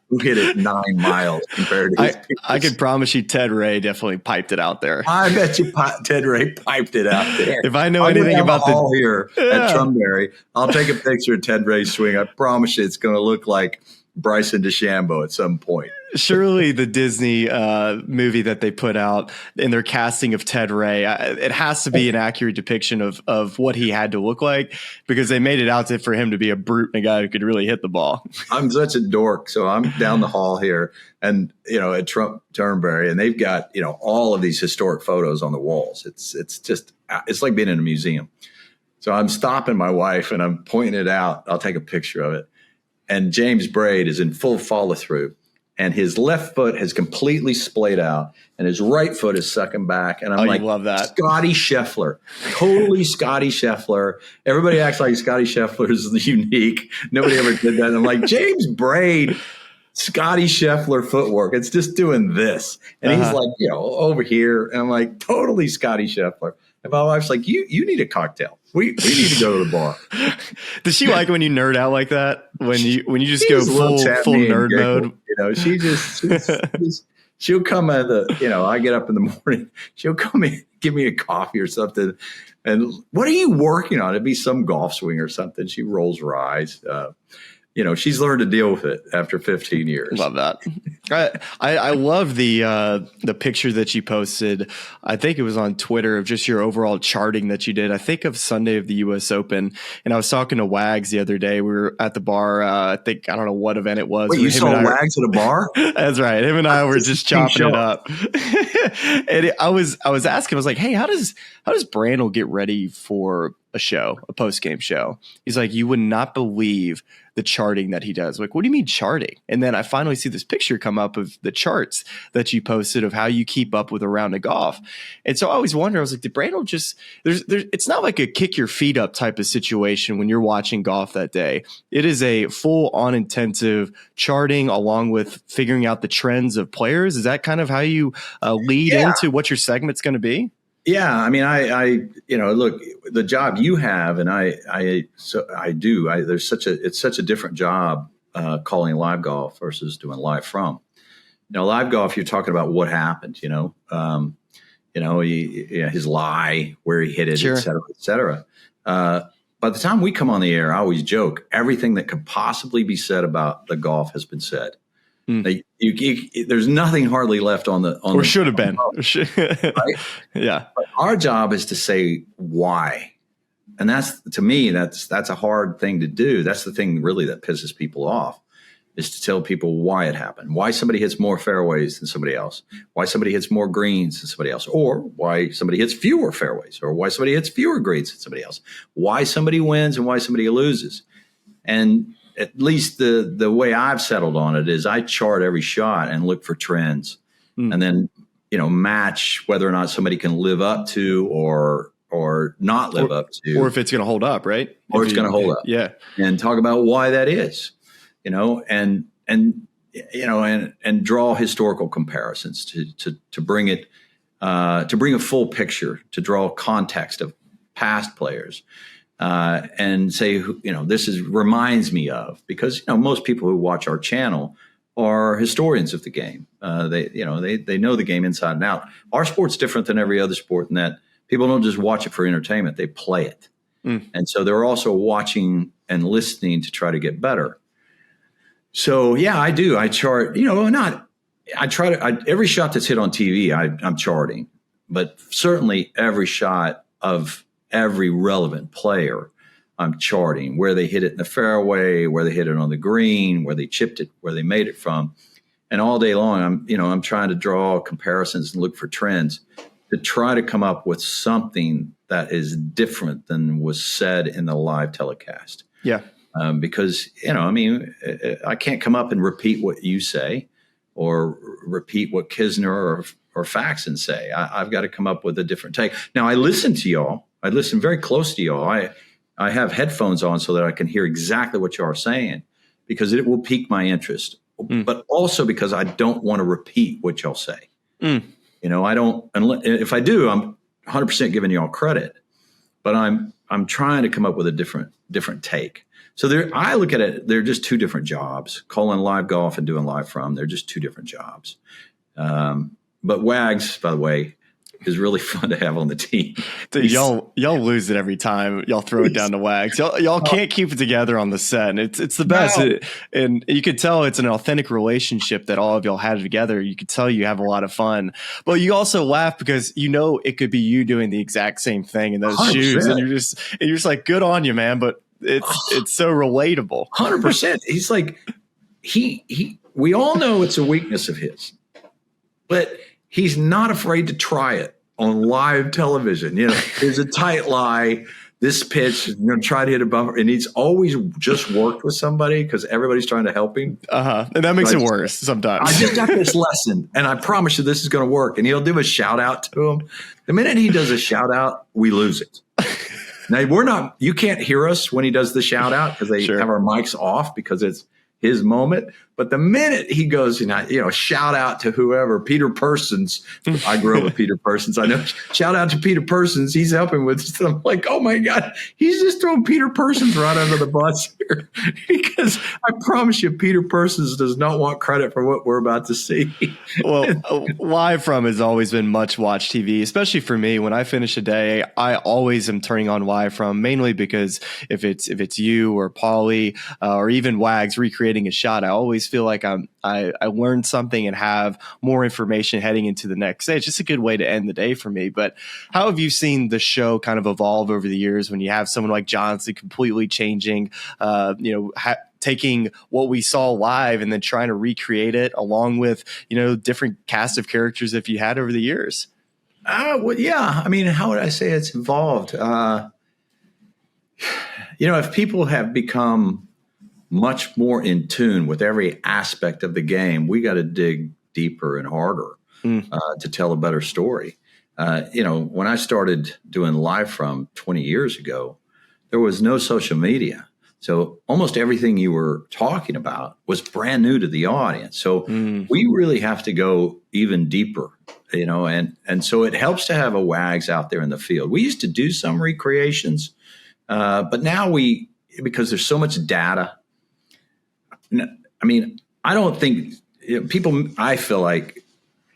who hit it 9 miles compared to his peers. I could promise you Ted Ray definitely piped it out there. I bet you Ted Ray piped it out there. If I know anything about the hall here at Trumberry, I'll take a picture of Ted Ray's swing. I promise you it's going to look like Bryson DeChambeau at some point. Surely the Disney movie that they put out in their casting of Ted Ray, it has to be an accurate depiction of what he had to look like, because they made it out for him to be a brute and a guy who could really hit the ball. I'm such a dork. So I'm down the hall here and, you know, at Turnberry, and they've got, you know, all of these historic photos on the walls. It's just, it's like being in a museum. So I'm stopping my wife and I'm pointing it out. I'll take a picture of it. And James Braid is in full follow through. And his left foot has completely splayed out, and his right foot is sucking back. And I'm like, love that. Scottie Scheffler, totally Scottie Scheffler. Everybody acts like Scottie Scheffler is unique. Nobody ever did that. And I'm like, James Braid, Scottie Scheffler footwork. It's just doing this. And he's like, you know, over here. And I'm like, totally Scottie Scheffler. And my wife's like, you need a cocktail. We need to go to the bar. Does she like when you nerd out like that? When you just go full nerd mode? You know, she'll come at the, you know, I get up in the morning, she'll come in, give me a coffee or something. And what are you working on? It'd be some golf swing or something. She rolls her eyes. You know, she's learned to deal with it after 15 years. Love that. I love the picture that you posted. I think it was on Twitter of just your overall charting that you did. I think of Sunday of the U.S. Open, and I was talking to Wags the other day. We were at the bar. I don't know what event it was. Wait, you saw Wags at a bar? That's right. Him and I were just chopping it up. And I was asking, I was like, hey, how does Brandel get ready for a show, a post-game show? He's like, you would not believe the charting that he does. Like, what do you mean charting? And then I finally see this picture come up of the charts that you posted of how you keep up with a round of golf. And so I always wonder, I was like, did Brandel just, it's not like a kick your feet up type of situation when you're watching golf that day. It is a full on intensive charting along with figuring out the trends of players. Is that kind of how you lead into what your segment's going to be? Yeah, I mean, I you know, look, the job you have, and I do. It's such a different job calling live golf versus doing live from. You know, live golf, you're talking about what happened. You know, his lie, where he hit it, sure, et cetera, et cetera. By the time we come on the air, I always joke everything that could possibly be said about the golf has been said. There's nothing hardly left on the or should have been. Right? Yeah. But our job is to say why. And that's, to me, that's a hard thing to do. That's the thing really that pisses people off, is to tell people why it happened, why somebody hits more fairways than somebody else, why somebody hits more greens than somebody else, or why somebody hits fewer fairways, or why somebody hits fewer greens than somebody else, why somebody wins and why somebody loses. And at least the way I've settled on it is I chart every shot and look for trends, and then, you know, match whether or not somebody can live up to or not live up to, or if it's going to hold up, right? Or it's going to hold up. Yeah. And talk about why that is, you know, and draw historical comparisons to bring it, to bring a full picture, to draw context of past players. And say, you know, reminds me of, because, you know, most people who watch our channel are historians of the game. They know the game inside and out. Our sport's different than every other sport in that people don't just watch it for entertainment; they play it, and so they're also watching and listening to try to get better. So yeah, I do. I chart, you know, not I try to, every shot that's hit on TV, I'm charting, but certainly every shot of every relevant player, I'm charting where they hit it in the fairway, where they hit it on the green, where they chipped it, where they made it from. And all day long, I'm trying to draw comparisons and look for trends to try to come up with something that is different than was said in the live telecast. Yeah. Because, I can't come up and repeat what you say or repeat what Kisner or Faxon say. I've got to come up with a different take. Now, I listen to y'all. I listen very close to y'all. I have headphones on so that I can hear exactly what you are saying because it will pique my interest. But also because I don't want to repeat what y'all say. I don't. If I do, I'm 100% giving y'all credit. But I'm trying to come up with a different take. So I look at it. They're just two different jobs. Calling live golf and doing live from. They're just two different jobs. But Wags, by the way, is really fun to have on the team. Dude, y'all lose it every time y'all throw it down to Wags. Y'all can't keep it together on the set. And it's the best. No. And you could tell it's an authentic relationship that all of y'all had together. You could tell you have a lot of fun. But you also laugh because it could be you doing the exact same thing in those 100%. shoes. And you're just like, good on you, man. But it's so relatable. 100%. He's like, we all know it's a weakness of his, but he's not afraid to try it on live television. There's a tight lie. This pitch, try to hit a bumper. And he's always just worked with somebody because everybody's trying to help him. And that makes it worse sometimes. I just got this lesson and I promise you this is going to work. And he'll do a shout out to him. The minute he does a shout out, we lose it. Now you can't hear us when he does the shout out because they have our mics off because it's his moment. But the minute he goes, shout out to whoever, Peter Persons. I grew up with Peter Persons. I know. Shout out to Peter Persons. He's helping with stuff. I'm like, oh my God, he's just throwing Peter Persons right under the bus here. Because I promise you, Peter Persons does not want credit for what we're about to see. Well, live from has always been much watched TV, especially for me. When I finish a day, I always am turning on live from, mainly because if it's you or Paulie or even Wags recreating a shot, I always feel like I learned something and have more information heading into the next day. It's just a good way to end the day for me. But how have you seen the show kind of evolve over the years when you have someone like Johnson completely changing, taking what we saw live and then trying to recreate it along with, different cast of characters that you had over the years? Well, yeah. I mean, how would I say it's evolved? If people have become much more in tune with every aspect of the game, we got to dig deeper and harder to tell a better story. When I started doing live from 20 years ago, there was no social media. So almost everything you were talking about was brand new to the audience. So we really have to go even deeper, and so it helps to have a Wags out there in the field. We used to do some recreations, but now because there's so much data. I mean, I don't think people, I feel like,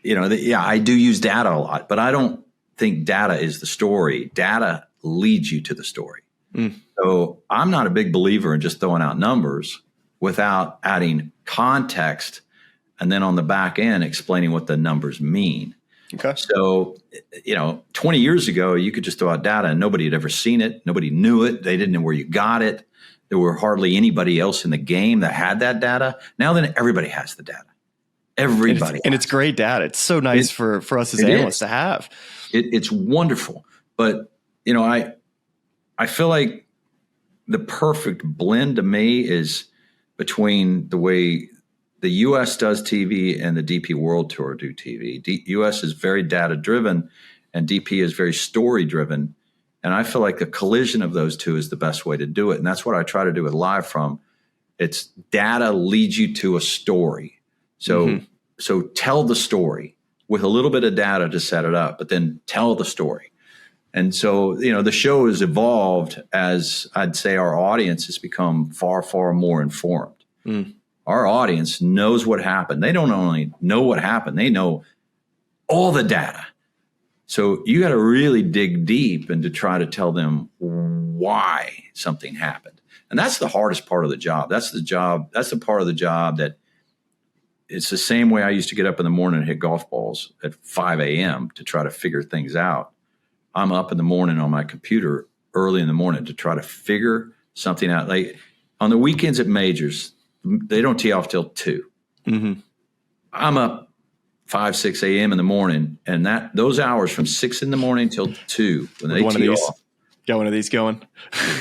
I do use data a lot, but I don't think data is the story. Data leads you to the story. So I'm not a big believer in just throwing out numbers without adding context and then on the back end explaining what the numbers mean. Okay. So, 20 years ago, you could just throw out data and nobody had ever seen it. Nobody knew it. They didn't know where you got it. There were hardly anybody else in the game that had that data. Now then, everybody has the data. Everybody. And it's great data. It's so nice for us as analysts to have. It's wonderful. But, I feel like the perfect blend to me is between the way the U.S. does TV and the DP World Tour do TV. U.S. is very data-driven and DP is very story-driven. And I feel like the collision of those two is the best way to do it. And that's what I try to do with live from. It's data leads you to a story. So tell the story with a little bit of data to set it up, but then tell the story. And so, the show has evolved as I'd say our audience has become far, far more informed. Our audience knows what happened. They don't only know what happened, they know all the data. So you got to really dig deep and to try to tell them why something happened. And that's the hardest part of the job. That's the part of the job that it's the same way I used to get up in the morning and hit golf balls at 5 a.m. to try to figure things out. I'm up in the morning on my computer early in the morning to try to figure something out. Like on the weekends at majors, they don't tee off till 2. Mm-hmm. I'm up 5, 6 a.m. in the morning, and those hours from 6 in the morning till 2 when they tee off. Got one of these going.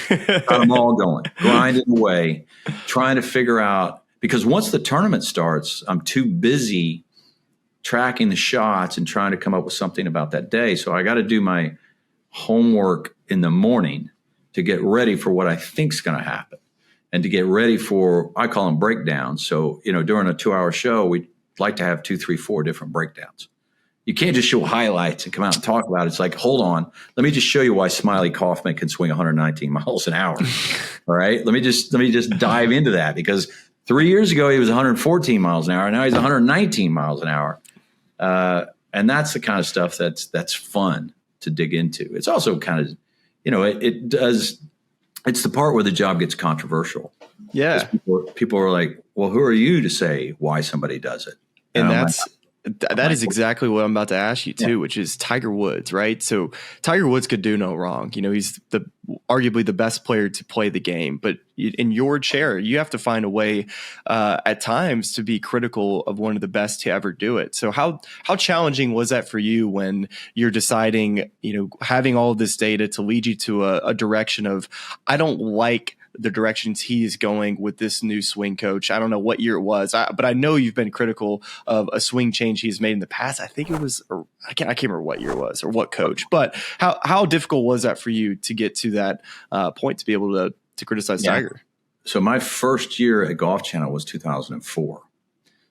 Got them all going, grinding away, trying to figure out. Because once the tournament starts, I'm too busy tracking the shots and trying to come up with something about that day. So I got to do my homework in the morning to get ready for what I think's going to happen and to get ready for, I call them breakdowns. So, during a 2-hour show, we'd like to have 2, 3, 4 different breakdowns. You can't just show highlights and come out and talk about it. It's like, hold on, let me just show you why Smylie Kaufman can swing 119 miles an hour. All right. Let me just dive into that, because 3 years ago, he was 114 miles an hour. Now he's 119 miles an hour. And that's the kind of stuff that's fun to dig into. It's also kind of, it's the part where the job gets controversial. Yeah. People are like, well, who are you to say why somebody does it? And that is exactly what I'm about to ask you too, which is Tiger Woods, right? So Tiger Woods could do no wrong. He's arguably the best player to play the game, but in your chair, you have to find a way at times to be critical of one of the best to ever do it. So how challenging was that for you when you're deciding, having all of this data to lead you to a direction of, I don't like the directions he is going with this new swing coach. I don't know what year it was, but I know you've been critical of a swing change he's made in the past. I think it was, I can't remember what year it was or what coach, but how difficult was that for you to get to that point to be able to criticize Tiger? So my first year at Golf Channel was 2004.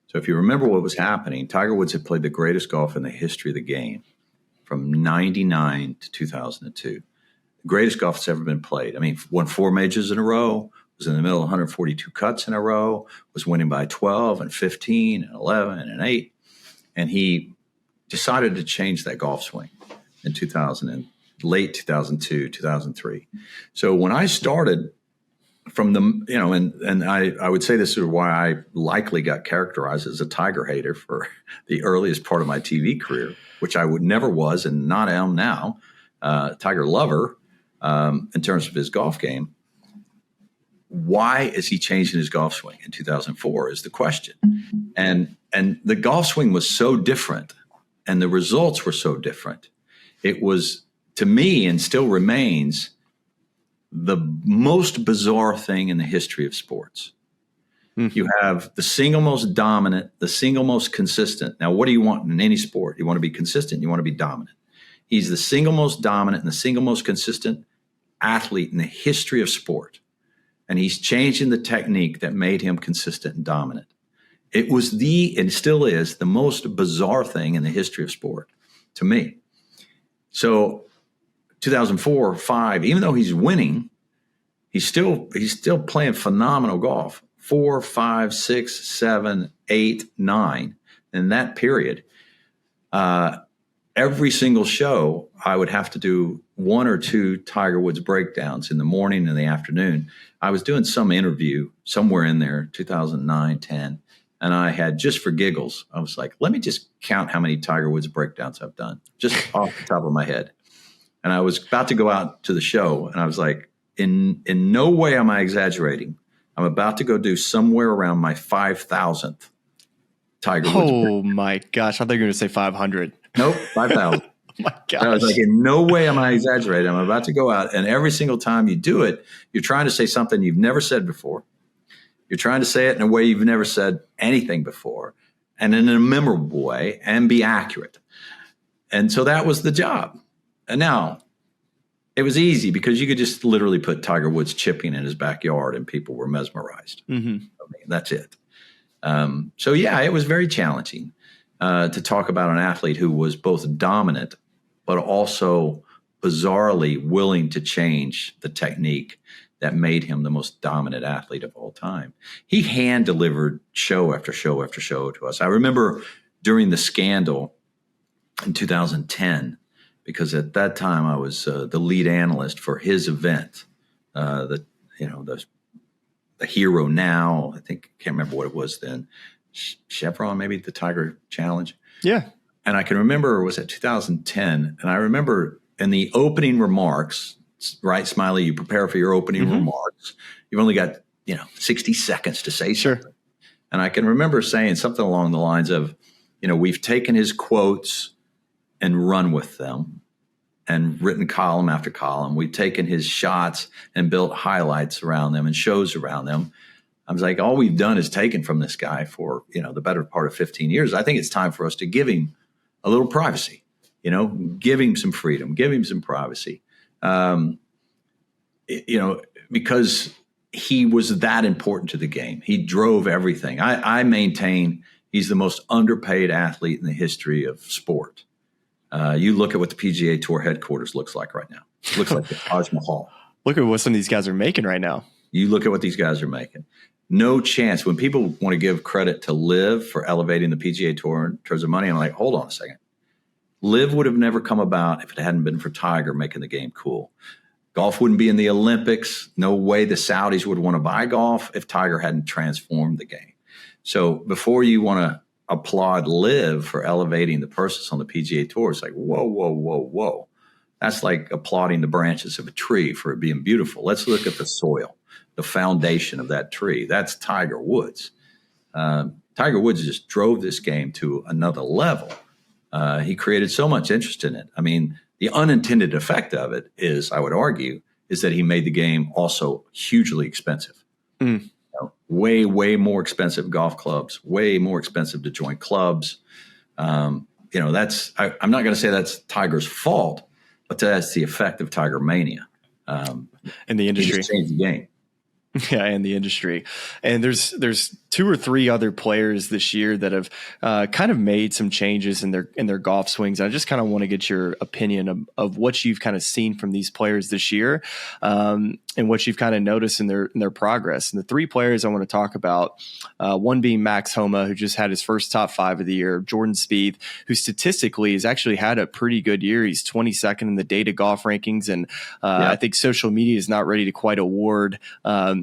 So if you remember what was happening, Tiger Woods had played the greatest golf in the history of the game from 99 to 2002. Greatest golf that's ever been played. I mean, won 4 majors in a row, was in the middle of 142 cuts in a row, was winning by 12 and 15 and 11 and 8. And he decided to change that golf swing in late 2002, 2003. So when I started from the, and I would say this is why I likely got characterized as a Tiger hater for the earliest part of my TV career, which I would never was and not am now, Tiger lover. In terms of his golf game, why is he changing his golf swing in 2004 is the question. And the golf swing was so different and the results were so different. It was, to me, and still remains, the most bizarre thing in the history of sports. Mm-hmm. You have the single most dominant, the single most consistent. Now, what do you want in any sport? You want to be consistent, you want to be dominant. He's the single most dominant and the single most consistent athlete in the history of sport. And he's changing the technique that made him consistent and dominant. It was and still is, the most bizarre thing in the history of sport to me. So 2004, 5, even though he's winning, he's still playing phenomenal golf. 4, 5, 6, 7, 8, 9 in that period. Every single show, I would have to do 1 or 2 Tiger Woods breakdowns in the morning and the afternoon. I was doing some interview somewhere in there, 2009, 10, and I had, just for giggles, I was like, let me just count how many Tiger Woods breakdowns I've done, just off the top of my head. And I was about to go out to the show, and I was like, in no way am I exaggerating. I'm about to go do somewhere around my 5,000th Tiger Woods breakdown. Oh, my gosh. I thought you were going to say 500. Nope, 5,000. My gosh. I was like, in no way am I exaggerating. I'm about to go out, and every single time you do it, you're trying to say something you've never said before. You're trying to say it in a way you've never said anything before, and in a memorable way, and be accurate. And so that was the job. And now, it was easy because you could just literally put Tiger Woods chipping in his backyard, and people were mesmerized. Mm-hmm. I mean, that's it. So yeah, it was very challenging to talk about an athlete who was both dominant, but also bizarrely willing to change the technique that made him the most dominant athlete of all time. He hand delivered show after show after show to us. I remember during the scandal in 2010, because at that time I was the lead analyst for his event, the Hero Now, I can't remember what it was then. Chevron, maybe the Tiger Challenge. Yeah. And I can remember, it was at 2010. And I remember in the opening remarks, right, Smylie, you prepare for your opening remarks. You've only got, 60 seconds to say something. And I can remember saying something along the lines of, we've taken his quotes and run with them and written column after column. We've taken his shots and built highlights around them and shows around them. I was like, all we've done is taken from this guy for, the better part of 15 years. I think it's time for us to give him a little privacy, give him some freedom, give him some privacy, because he was that important to the game. He drove everything. I maintain he's the most underpaid athlete in the history of sport. You look at what the PGA Tour headquarters looks like right now. It looks like the Taj Mahal. Look at what some of these guys are making right now. You look at what these guys are making. No chance. When people want to give credit to Liv for elevating the PGA Tour in terms of money, I'm like, hold on a second. Liv would have never come about if it hadn't been for Tiger making the game cool. Golf wouldn't be in the Olympics. No way the Saudis would want to buy golf if Tiger hadn't transformed the game. So before you want to applaud Liv for elevating the persons on the PGA Tour, it's like, whoa, whoa, whoa, whoa. That's like applauding the branches of a tree for it being beautiful. Let's look at the soil, the foundation of that tree. That's Tiger Woods. Tiger Woods just drove this game to another level. He created so much interest in it. I mean, the unintended effect of it is, I would argue, is that he made the game also hugely expensive. Way, way more expensive golf clubs, way more expensive to join clubs. I'm not going to say that's Tiger's fault, but that's the effect of Tiger mania. In the industry. He just changed the game. Yeah, in the industry. And there's two or three other players this year that have kind of made some changes in their golf swings. I just kind of want to get your opinion of what you've kind of seen from these players this year, and what you've kind of noticed in their progress. And the three players I want to talk about, one being Max Homa, who just had his first top 5 of the year, Jordan Spieth, who statistically has actually had a pretty good year. He's 22nd in the data golf rankings, and I think social media is not ready to quite award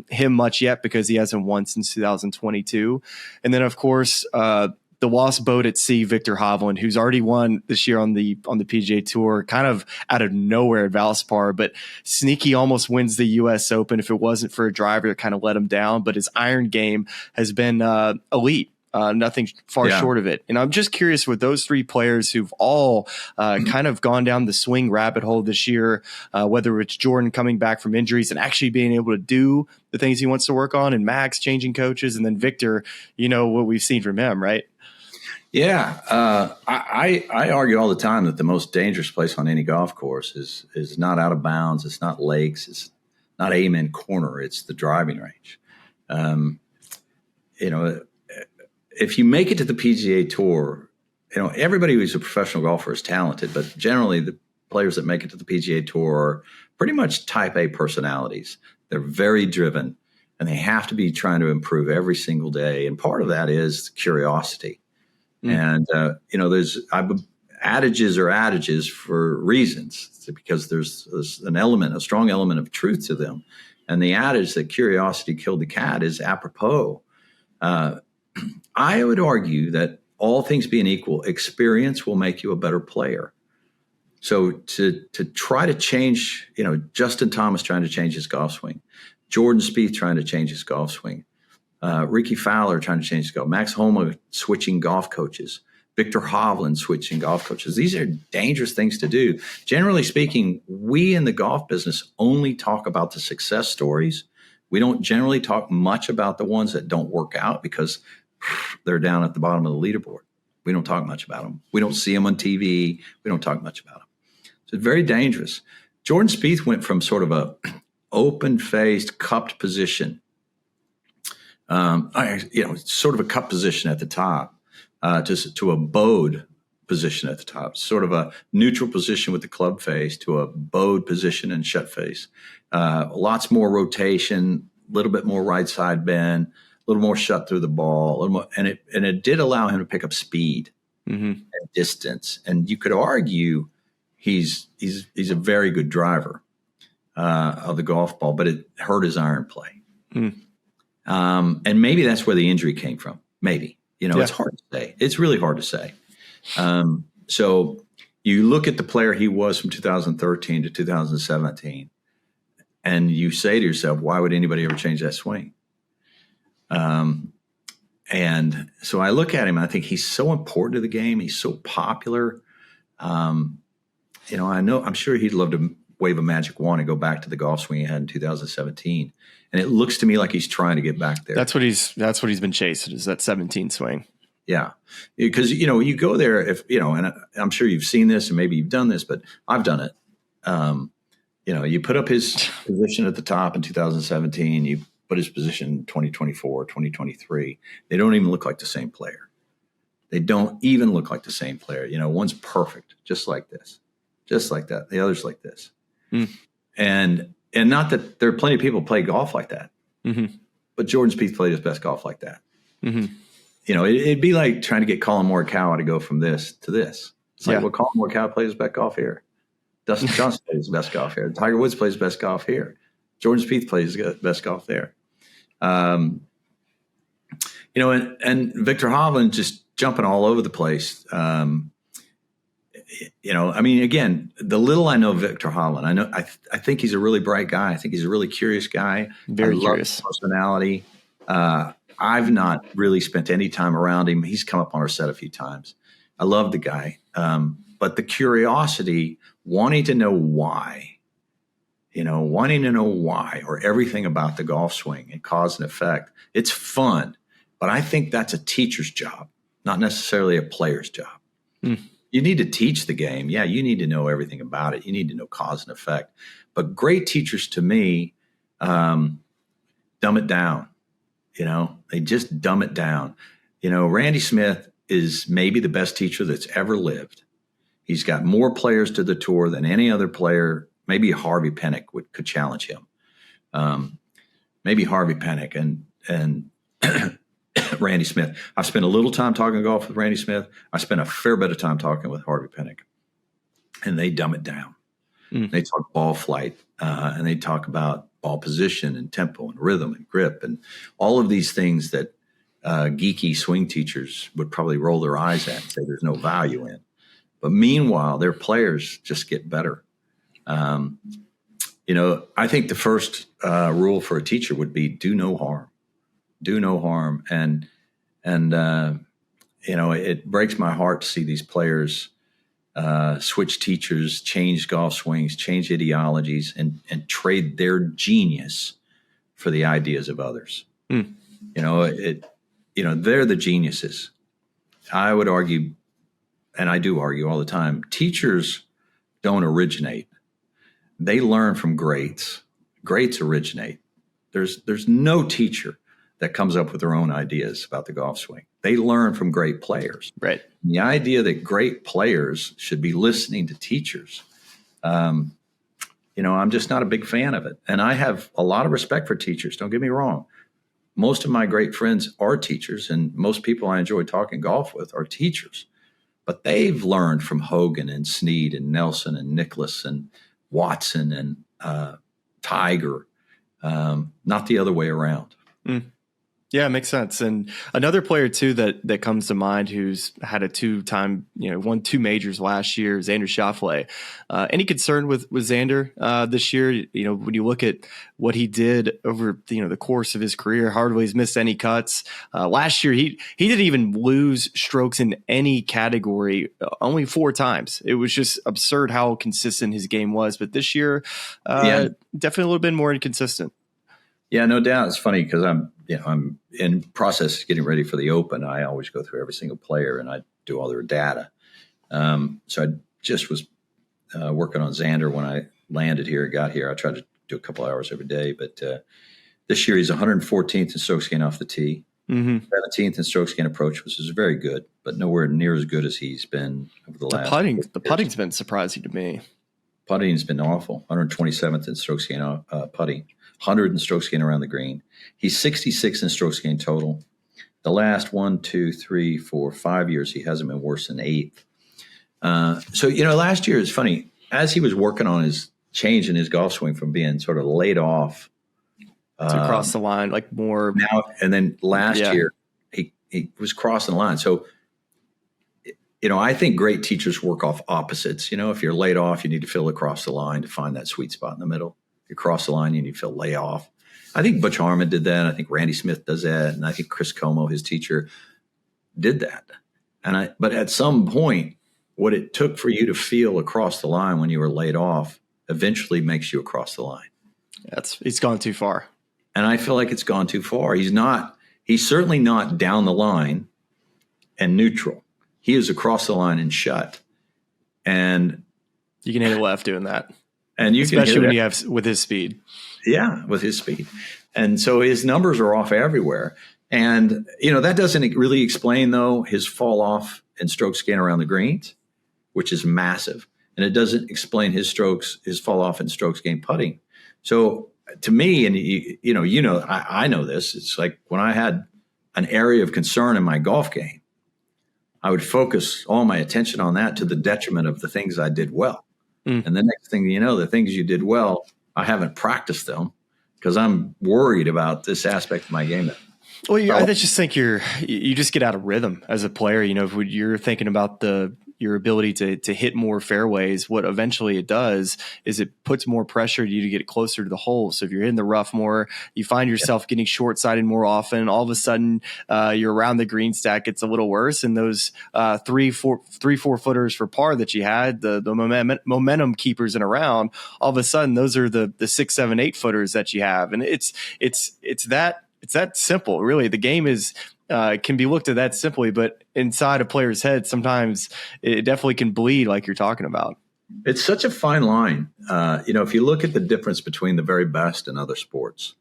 him much yet because he hasn't won since 2022. And then, of course, the lost boat at sea, Victor Hovland, who's already won this year on the PGA Tour, kind of out of nowhere at Valspar, but sneaky almost wins the U.S. Open if it wasn't for a driver that kind of let him down. But his iron game has been elite. Nothing far short of it. And I'm just curious with those three players who've all kind of gone down the swing rabbit hole this year, whether it's Jordan coming back from injuries and actually being able to do the things he wants to work on, and Max changing coaches, and then Victor, what we've seen from him, right? Yeah. I argue all the time that the most dangerous place on any golf course is not out of bounds. It's not lakes. It's not Amen Corner. It's the driving range. If you make it to the PGA Tour, everybody who's a professional golfer is talented, but generally the players that make it to the PGA Tour are pretty much type A personalities. They're very driven, and they have to be trying to improve every single day. And part of that is curiosity. And, there's adages are adages for reasons, because there's a strong element of truth to them. And the adage that curiosity killed the cat is apropos. I would argue that all things being equal, experience will make you a better player. So to try to change, Justin Thomas trying to change his golf swing, Jordan Spieth trying to change his golf swing, Ricky Fowler trying to change his golf, Max Homa switching golf coaches, Victor Hovland switching golf coaches. These are dangerous things to do. Generally speaking, we in the golf business only talk about the success stories. We don't generally talk much about the ones that don't work out because they're down at the bottom of the leaderboard. We don't talk much about them. We don't see them on TV. We don't talk much about them. So it's very dangerous. Jordan Spieth went from sort of a open-faced, cupped position, sort of a cup position at the top, to a bowed position at the top, sort of a neutral position with the club face to a bowed position and shut face. Lots more rotation, a little bit more right side bend, a little more shut through the ball, a little more, and it did allow him to pick up speed and distance. And you could argue he's a very good driver of the golf ball, but it hurt his iron play. And maybe that's where the injury came from. Maybe, It's hard to say. It's really hard to say. So you look at the player he was from 2013 to 2017, and you say to yourself, why would anybody ever change that swing? And so I look at him and I think he's so important to the game. He's so popular. I'm sure he'd love to wave a magic wand and go back to the golf swing he had in 2017. And it looks to me like he's trying to get back there. That's what he's been chasing, is that 17 swing. Yeah. Because, you go there and I'm sure you've seen this and maybe you've done this, but I've done it. You put up his position at the top in 2017, you put his position in 2024, 2023. They don't even look like the same player. They don't even look like the same player. One's perfect, just like this, just like that. The other's like this. And not that there are plenty of people who play golf like that, but Jordan Spieth played his best golf like that. It'd be like trying to get Colin Morikawa to go from this to this. It's like, well, Colin Morikawa plays his best golf here. Dustin Johnson plays his best golf here. Tiger Woods plays his best golf here. Jordan Spieth plays his best golf there. And Victor Hovland just jumping all over the place. Again, the little I know of Victor Hovland, I think he's a really bright guy. I think he's a really curious guy. Very love curious his personality. I've not really spent any time around him. He's come up on our set a few times. I love the guy. But the curiosity, wanting to know why, or everything about the golf swing and cause and effect, it's fun. But I think that's a teacher's job, not necessarily a player's job. You need to teach the game. Yeah, you need to know everything about it. You need to know cause and effect. But great teachers, to me, dumb it down. They just dumb it down. Randy Smith is maybe the best teacher that's ever lived. He's got more players to the tour than any other player. Maybe Harvey Penick could challenge him. Maybe Harvey Penick and Randy Smith. I've spent a little time talking golf with Randy Smith. I spent a fair bit of time talking with Harvey Penick. And they dumb it down. They talk ball flight, and they talk about ball position and tempo and rhythm and grip and all of these things that geeky swing teachers would probably roll their eyes at and say there's no value in. But meanwhile, their players just get better. I think the first rule for a teacher would be do no harm. Do no harm. And it breaks my heart to see these players switch teachers, change golf swings, change ideologies, and trade their genius for the ideas of others. They're the geniuses. I would argue, and I do argue all the time, teachers don't originate. They learn from greats. Greats originate. There's no teacher that comes up with their own ideas about the golf swing. They learn from great players. Right. And the idea that great players should be listening to teachers, I'm just not a big fan of it. And I have a lot of respect for teachers. Don't get me wrong. Most of my great friends are teachers, and most people I enjoy talking golf with are teachers. But they've learned from Hogan and Snead and Nelson and Nicklaus and Watson and Tiger, not the other way around. Yeah, it makes sense. And another player too that comes to mind who's had a two-time, won 2 majors last year, Xander Schauffele. Any concern with Xander this year? When you look at what he did over the course of his career, hardly he's missed any cuts. Last year he didn't even lose strokes in any category, only 4 times. It was just absurd how consistent his game was. But this year, definitely a little bit more inconsistent. Yeah, no doubt. It's funny because I'm in process getting ready for the Open. I always go through every single player and I do all their data. So I just was working on Xander when I got here. I tried to do a couple hours every day, but this year he's 114th in strokes gained off the tee, 17th in strokes gained approach, which is very good, but nowhere near as good as he's been over the last. The putting's been surprising to me. Putting's been awful. 127th in strokes gained putting. 100 in strokes gained around the green. He's 66 in strokes gained total. The last 5 years, he hasn't been worse than 8th. So last year is funny. As he was working on his change in his golf swing from being sort of laid off to cross the line, like more now, and then last year he was crossing the line. So, I think great teachers work off opposites. If you're laid off, you need to feel across the line to find that sweet spot in the middle. If you cross the line, you need to feel lay off. I think Butch Harmon did that. I think Randy Smith does that. And I think Chris Como, his teacher, did that. But at some point, what it took for you to feel across the line when you were laid off eventually makes you across the line. It's gone too far. And I feel like it's gone too far. He's certainly not down the line and neutral. He is across the line and shut. And you can hit it left doing that. And especially when you have with his speed. Yeah, with his speed. And so his numbers are off everywhere. And, that doesn't really explain, though, his fall off and strokes gain around the greens, which is massive. And it doesn't explain his fall off and strokes gain putting. So to me, and I know this, it's like when I had an area of concern in my golf game, I would focus all my attention on that to the detriment of the things I did well. And the next thing you know, the things you did well, I haven't practiced them because I'm worried about this aspect of my game. Well, I just think you just get out of rhythm as a player. If you're thinking about your ability to hit more fairways, what eventually it does is it puts more pressure to you to get closer to the hole. So if you're in the rough more, you find yourself getting short-sided more often. All of a sudden, you're around the green stack. It's a little worse. And those 3-4 footers for par that you had, the momentum keepers in a round, all of a sudden those are the 6, 7, 8 footers that you have. And it's that simple, really. The game can be looked at that simply, but inside a player's head, sometimes it definitely can bleed, like you're talking about. It's such a fine line. If you look at the difference between the very best in other sports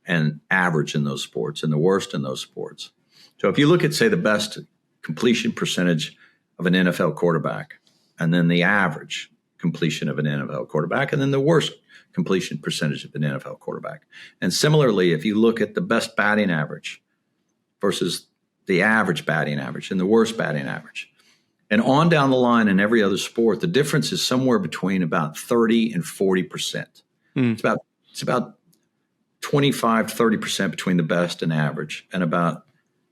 and average in those sports and the worst in those sports. So if you look at, say, the best completion percentage of an NFL quarterback, and then the average completion of an NFL quarterback, and then the worst completion percentage of an NFL quarterback. And similarly, if you look at the best batting average versus the average batting average and the worst batting average, and on down the line in every other sport, the difference is somewhere between about 30 and 40%. It's about 25 to 30% between the best and average, and about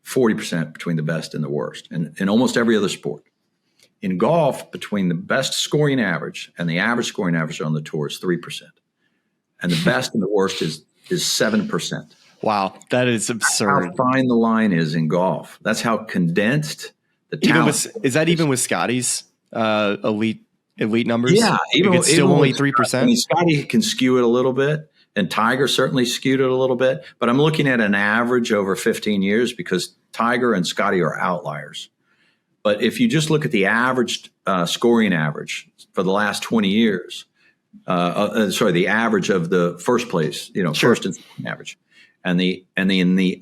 40% between the best and the worst, and in almost every other sport. In golf, between the best scoring average and the average scoring average on the tour is 3%. And the best and the worst is 7%. Wow, that is absurd. That's how fine the line is in golf. That's how condensed the talent is that even with Scottie's elite numbers? Yeah, it's still only 3%. I mean, Scottie can skew it a little bit, and Tiger certainly skewed it a little bit. But I'm looking at an average over 15 years because Tiger and Scottie are outliers. But if you just look at the average scoring average for the last 20 years, the average of the first place, Sure. first and second average, and the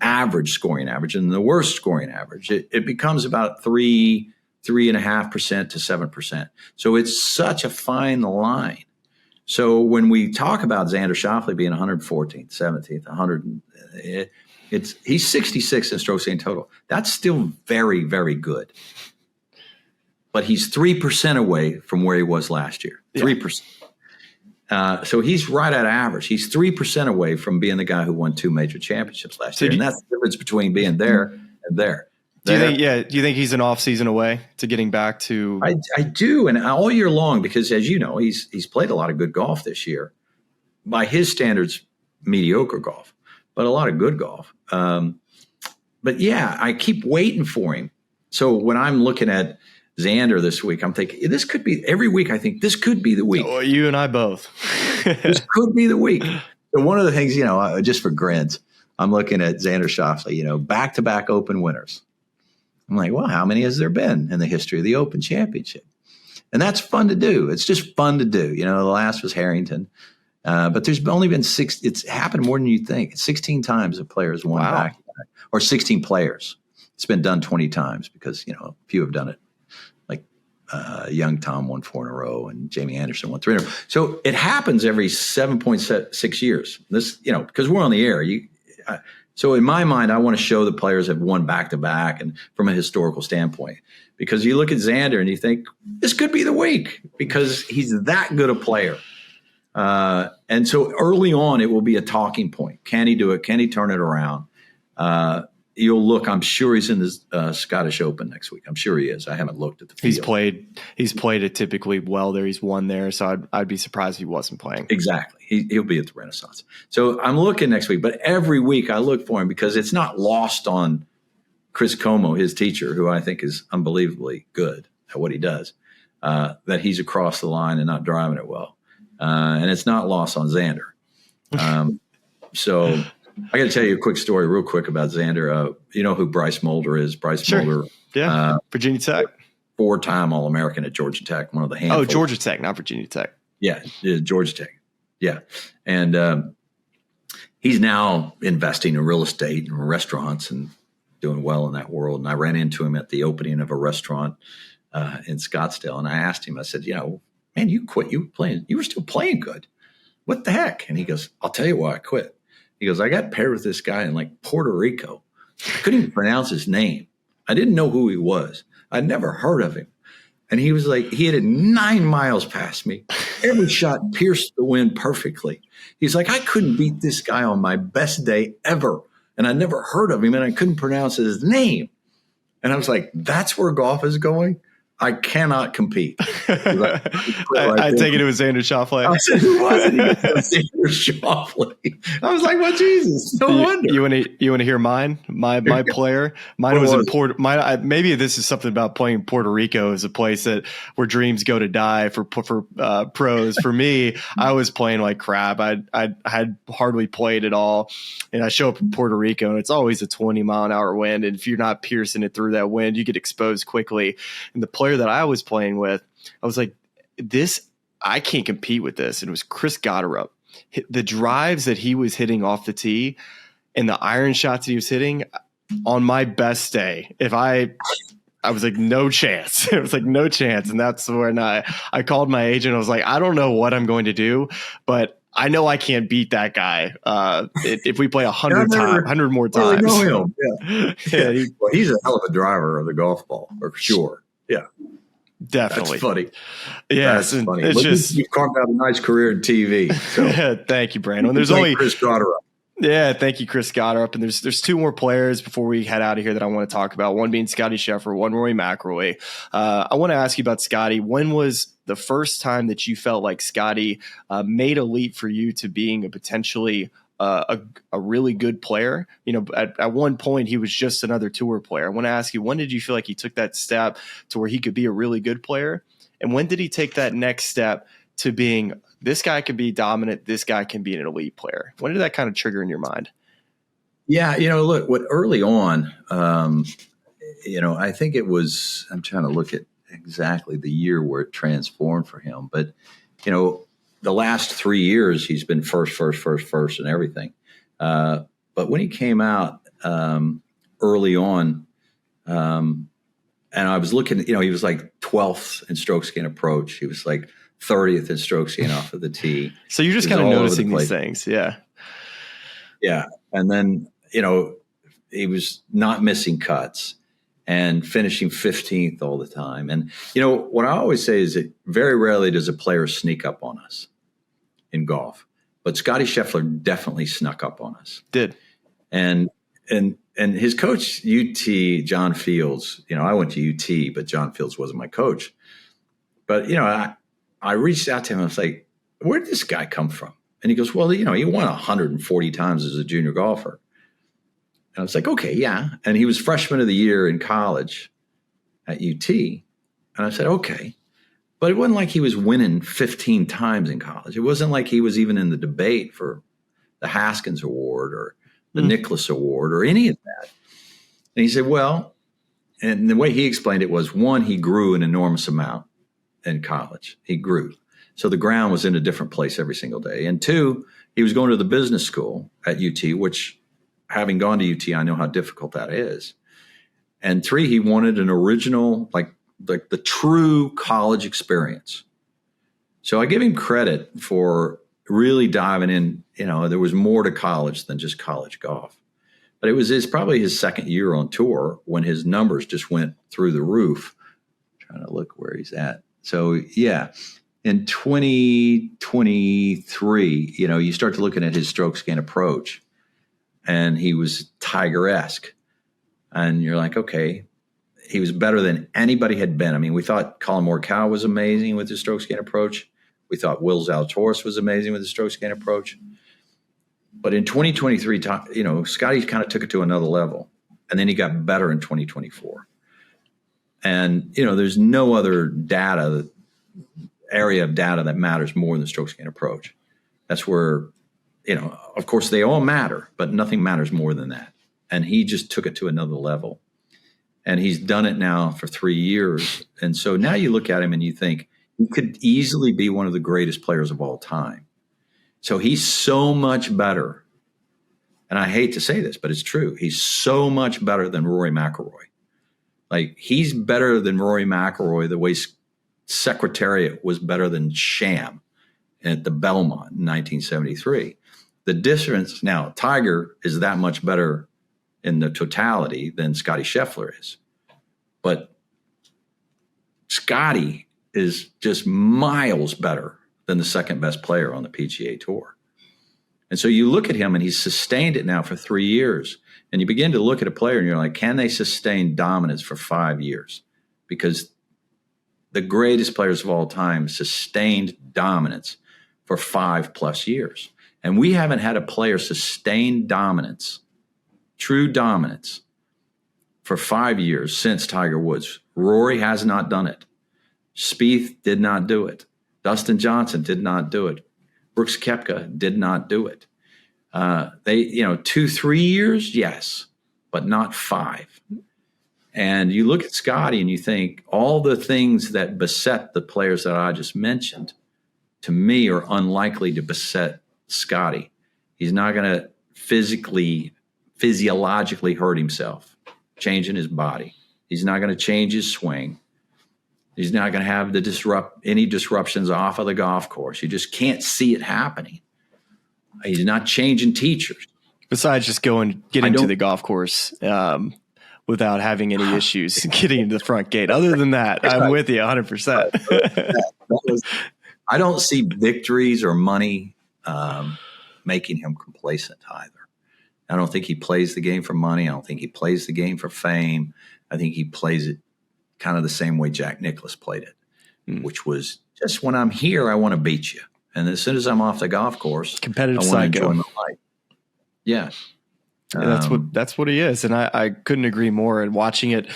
average scoring average and the worst scoring average, it becomes about 3.5% to 7%. So it's such a fine line. So when we talk about Xander Schauffele being 114th, 17th, he's 66 in strokes gained total. That's still very, very good. But he's 3% away from where he was last year. 3%. So he's right at average. He's 3% away from being the guy who won 2 major championships last year. And that's the difference between being there and there. Do you think he's an off season away to getting back to? I do, and all year long, because as you know, he's played a lot of good golf this year. By his standards, mediocre golf, but a lot of good golf. But yeah, I keep waiting for him. So when I'm looking at Xander this week, I'm thinking this could be every week. I think this could be the week. Oh, you and I both. This could be the week. So one of the things, just for grins, I'm looking at Xander Schauffele, back-to-back Open winners. I'm like, well, how many has there been in the history of the Open Championship? And that's fun to do. It's just fun to do. The last was Harrington. But there's only been 6. It's happened more than you think. 16 times a player has won back-to-back, or 16 players. It's been done 20 times because, a few have done it. Young Tom won 4 in a row, and Jamie Anderson won 3 in a row. So it happens every 7.6 years. This, because we're on the air. So in my mind, I want to show the players have won back-to-back, and from a historical standpoint, because you look at Xander and you think this could be the week because he's that good a player. And so early on, it will be a talking point. Can he do it? Can he turn it around? you'll look. I'm sure he's in the Scottish Open next week. I'm sure he is. I haven't looked at the field. He's played it typically well there. He's won there, so I'd be surprised if he wasn't playing. Exactly. He'll be at the Renaissance. So I'm looking next week, but every week I look for him because it's not lost on Chris Como, his teacher, who I think is unbelievably good at what he does, that he's across the line and not driving it well. And it's not lost on Xander. So I got to tell you a quick story real quick about Xander. You know who Bryce Mulder is? Bryce Mulder. Yeah. Virginia Tech. 4-time All-American at Georgia Tech, one of the handful. Oh, Georgia Tech, not Virginia Tech. Yeah, Georgia Tech. Yeah. And he's now investing in real estate and restaurants and doing well in that world. And I ran into him at the opening of a restaurant in Scottsdale. And I asked him, I said, man, you quit. You were still playing good. What the heck? And he goes, I'll tell you why I quit. He goes, I got paired with this guy in like Puerto Rico. I couldn't even pronounce his name. I didn't know who he was. I'd never heard of him. And he was like, he hit it 9 miles past me. Every shot pierced the wind perfectly. He's like, I couldn't beat this guy on my best day ever. And I never heard of him and I couldn't pronounce his name. And I was like, that's where golf is going? I cannot compete. I take it was Xander Schauffele. I said, who was it? He goes, Xander Schauffele. I was like, well, Jesus, no wonder. You want to hear mine? My player. Mine was in Puerto. Maybe this is something about playing Puerto Rico as a place where dreams go to die for pros. For me, I was playing like crap. I had hardly played at all, and I show up in Puerto Rico, and it's always a 20-mile-an-hour wind, and if you're not piercing it through that wind, you get exposed quickly. And the player that I was playing with, I was like, I can't compete with this. And it was Chris Gotterup. The drives that he was hitting off the tee and the iron shots that he was hitting on my best day, I was like, no chance. It was like, no chance. And that's when I called my agent. I was like, I don't know what I'm going to do, but I know I can't beat that guy if we play 100 more times. Really know him. Yeah. He's a hell of a driver of the golf ball, for sure. Yeah. Definitely. That's funny. Yeah. That's funny. It's just you've carved out a nice career in TV. So. Thank you, Brandon. There's only Chris Gotterup. Yeah, thank you, Chris Gotterup. And there's 2 more players before we head out of here that I want to talk about. One being Scottie Scheffler, one Rory McIlroy. I want to ask you about Scottie. When was the first time that you felt like Scottie made a leap for you to being a potentially a really good player? At one point he was just another tour player. I want to ask you, when did you feel like he took that step to where he could be a really good player? And when did he take that next step to being, this guy can be dominant, this guy can be an elite player? When did that kind of trigger in your mind? Yeah, look, early on, I think it was, I'm trying to look at exactly the year where it transformed for him. But, the last 3 years, he's been first and everything. But when he came out early on, and I was looking, he was like 12th in strokes gain approach. He was like 30th in strokes gain off of the tee. So you're just kind of noticing these things. Yeah. Yeah. And then, he was not missing cuts and finishing 15th all the time. And, what I always say is that very rarely does a player sneak up on us in golf. But Scottie Scheffler definitely snuck up on us. Did. And his coach, UT, John Fields, I went to UT, but John Fields wasn't my coach. But, I reached out to him. I was like, where did this guy come from? And he goes, well, he won 140 times as a junior golfer. And I was like, okay, yeah. And he was freshman of the year in college at UT. And I said, okay. But it wasn't like he was winning 15 times in college. It wasn't like he was even in the debate for the Haskins Award or the Nicholas Award or any of that. And he said, well, and the way he explained it was, one, he grew an enormous amount in college. He grew. So the ground was in a different place every single day. And 2, he was going to the business school at UT, which, having gone to UT, I know how difficult that is. And 3, he wanted an original, like the true college experience. So I give him credit for really diving in. There was more to college than just college golf. But it was probably his second year on tour when his numbers just went through the roof. I'm trying to look where he's at. So, yeah, in 2023, you start to looking at his strokes gain approach, and he was Tiger-esque. And you're like, okay, he was better than anybody had been. I mean, we thought Colin Morikawa was amazing with his stroke gain approach. We thought Will Zalatoris was amazing with his stroke gain approach. But in 2023, Scottie kind of took it to another level. And then he got better in 2024. And, there's no other area of data that matters more than stroke gain approach. That's where, of course they all matter, but nothing matters more than that. And he just took it to another level. And he's done it now for 3 years. And so now you look at him and you think he could easily be one of the greatest players of all time. So he's so much better. And I hate to say this, but it's true. He's so much better than Rory McIlroy. Like, he's better than Rory McIlroy the way Secretariat was better than Sham at the Belmont in 1973. The difference now, Tiger is that much better in the totality than Scottie Scheffler is. But Scottie is just miles better than the second best player on the PGA Tour. And so you look at him and he's sustained it now for 3 years. And you begin to look at a player and you're like, can they sustain dominance for 5 years? Because the greatest players of all time sustained dominance for 5+ years. And we haven't had a player sustain dominance, true dominance, for 5 years since Tiger Woods. Rory has not done it. Spieth did not do it. Dustin Johnson did not do it. Brooks Koepka did not do it. 2-3 years, yes, but not 5. And you look at Scottie and you think all the things that beset the players that I just mentioned, to me, are unlikely to beset Scottie. He's not going to physiologically hurt himself, changing his body. He's not going to change his swing. He's not going to have any disruptions off of the golf course. You just can't see it happening. He's not changing teachers. Besides just getting to the golf course without having any issues getting into the front gate. Other than that, I'm with you 100%. I don't see victories or money making him complacent either. I don't think he plays the game for money. I don't think he plays the game for fame. I think he plays it kind of the same way Jack Nicklaus played it, which was just, when I'm here, I want to beat you. And as soon as I'm off the golf course, competitive I want to psycho. enjoy my life. Yeah. That's what he is. And I couldn't agree more. And watching it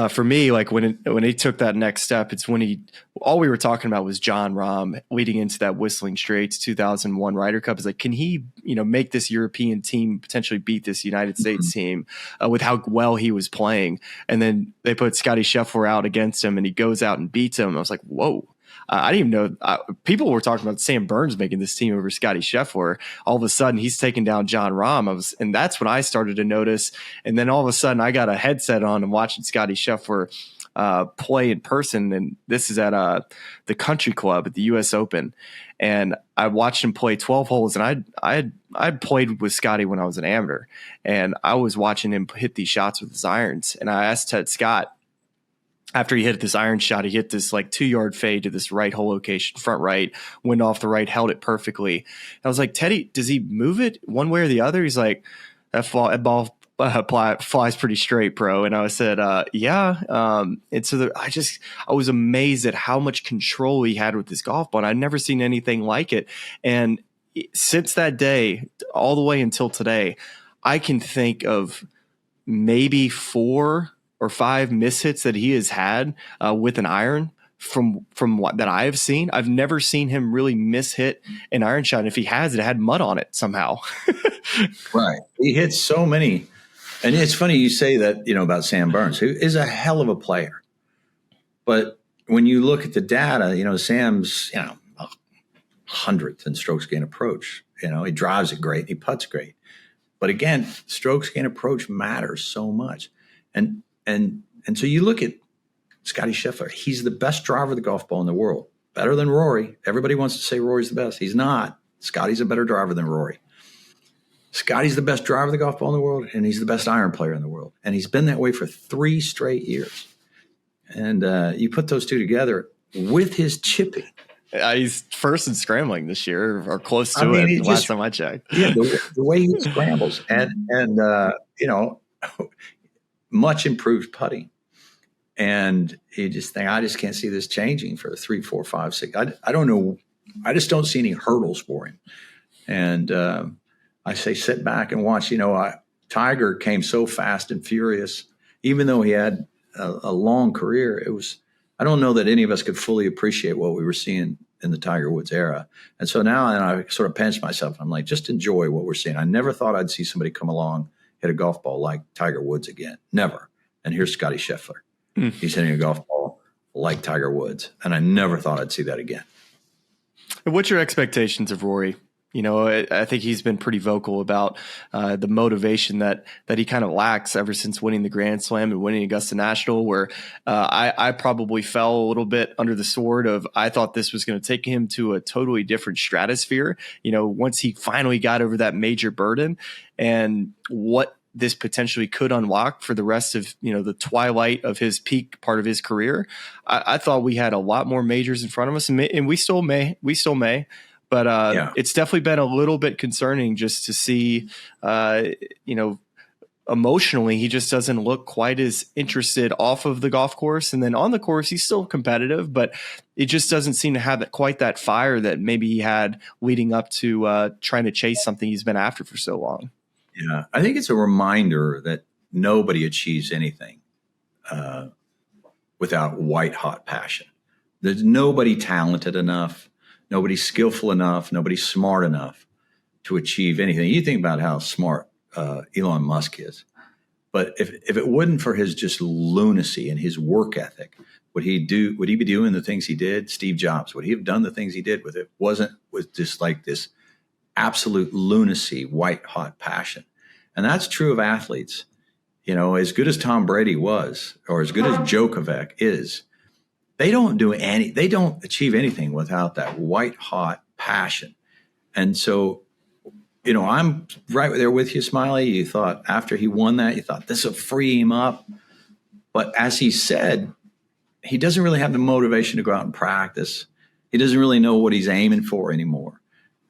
for me, like when he took that next step, it's when all we were talking about was Jon Rahm leading into that Whistling Straits 2001 Ryder Cup. Is like, can he, make this European team potentially beat this United States team with how well he was playing? And then they put Scottie Scheffler out against him and he goes out and beats him. I was like, whoa. I didn't even know people were talking about Sam Burns making this team over Scottie Scheffler. All of a sudden, he's taking down Jon Rahm. And that's when I started to notice. And then all of a sudden, I got a headset on and watching Scottie Scheffler play in person. And this is at the Country Club at the U.S. Open. And I watched him play 12 holes. And I'd played with Scottie when I was an amateur. And I was watching him hit these shots with his irons. And I asked Ted Scott, after he hit this iron shot, he hit this like 2-yard fade to this right hole location, front right, went off the right, held it perfectly. I was like, Teddy, does he move it one way or the other? He's like, that ball flies pretty straight, bro. And I said, yeah. And so I was amazed at how much control he had with this golf ball. I'd never seen anything like it. And since that day, all the way until today, I can think of maybe 4 or 5 mishits that he has had with an iron from what that I have seen. I've never seen him really mishit an iron shot. And if he has, it had mud on it somehow. Right. He hits so many. And it's funny you say that, about Sam Burns, who is a hell of a player. But when you look at the data, Sam's, 100th in strokes gain approach. He drives it great. He putts great. But again, strokes gain approach matters so much. And so you look at Scottie Scheffler. He's the best driver of the golf ball in the world, better than Rory. Everybody wants to say Rory's the best. He's not. Scottie's a better driver than Rory. Scottie's the best driver of the golf ball in the world, and he's the best iron player in the world. And he's been that way for 3 straight years. And you put those two together with his chipping. He's first in scrambling this year, or close to it. Last time I checked. Yeah, the way he scrambles, and much improved putting. And you just think, I just can't see this changing for 3, 4, 5, 6. I don't know. I just don't see any hurdles for him. And I say, sit back and watch. Tiger came so fast and furious, even though he had a long career. I don't know that any of us could fully appreciate what we were seeing in the Tiger Woods era. And so now, and I sort of pinch myself. I'm like, just enjoy what we're seeing. I never thought I'd see somebody come along, hit a golf ball like Tiger Woods again. Never. And here's Scottie Scheffler. He's hitting a golf ball like Tiger Woods. And I never thought I'd see that again. What's your expectations of Rory? I think he's been pretty vocal about the motivation that he kind of lacks ever since winning the Grand Slam and winning Augusta National, where I probably fell a little bit under the sword of, I thought this was going to take him to a totally different stratosphere, once he finally got over that major burden, and what this potentially could unlock for the rest of, the twilight of his peak part of his career. I thought we had a lot more majors in front of us, and we still may. But It's definitely been a little bit concerning just to see, emotionally, he just doesn't look quite as interested off of the golf course. And then on the course, he's still competitive, but it just doesn't seem to have quite that fire that maybe he had leading up to trying to chase something he's been after for so long. Yeah, I think it's a reminder that nobody achieves anything without white hot passion. There's nobody talented enough, nobody skillful enough, nobody smart enough to achieve anything. You think about how smart Elon Musk is, but if it wasn't for his just lunacy and his work ethic, would he be doing the things he did? Steve Jobs, would he have done the things he did with just like this absolute lunacy, white hot passion? And that's true of athletes. As good as Tom Brady was, or as good as Djokovic is, they don't achieve anything without that white hot passion. And so, I'm right there with you, Smylie. You thought after he won that, you thought this will free him up. But as he said, he doesn't really have the motivation to go out and practice. He doesn't really know what he's aiming for anymore.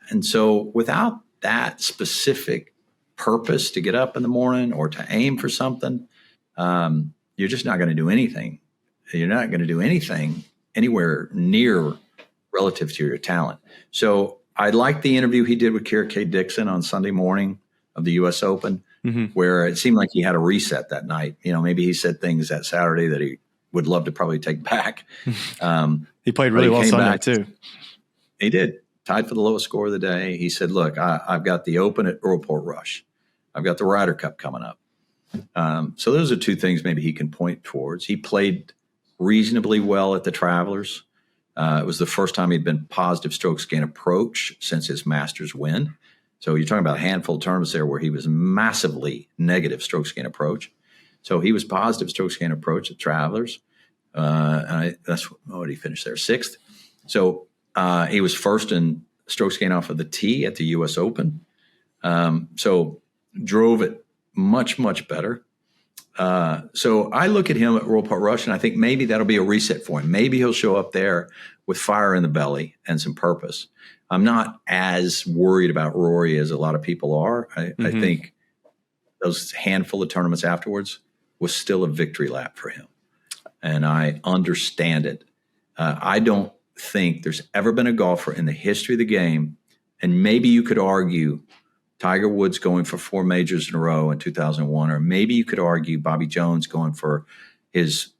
And so without that specific purpose to get up in the morning or to aim for something, you're just not going to do anything. You're not going to do anything anywhere near relative to your talent. So I liked the interview he did with Kira K. Dixon on Sunday morning of the U.S. Open, where it seemed like he had a reset that night. Maybe he said things that Saturday that he would love to probably take back. He played really well Sunday too. He did. Tied for the lowest score of the day. He said, look, I've got the Open at Royal Portrush. I've got the Ryder Cup coming up. So those are two things maybe he can point towards. He played reasonably well at the Travelers. It was the first time he'd been positive strokes gain approach since his Masters win. So you're talking about a handful of tournaments there where he was massively negative strokes gain approach. So he was positive strokes gain approach at Travelers. What he finished there? 6th. So he was first in strokes gain off of the tee at the U.S. Open. So drove it much, much better. So I look at him at Royal Portrush, and I think maybe that'll be a reset for him. Maybe he'll show up there with fire in the belly and some purpose. I'm not as worried about Rory as a lot of people are. I think those handful of tournaments afterwards was still a victory lap for him. And I understand it. I don't think there's ever been a golfer in the history of the game, and maybe you could argue Tiger Woods going for 4 majors in a row in 2001, or maybe you could argue Bobby Jones going for his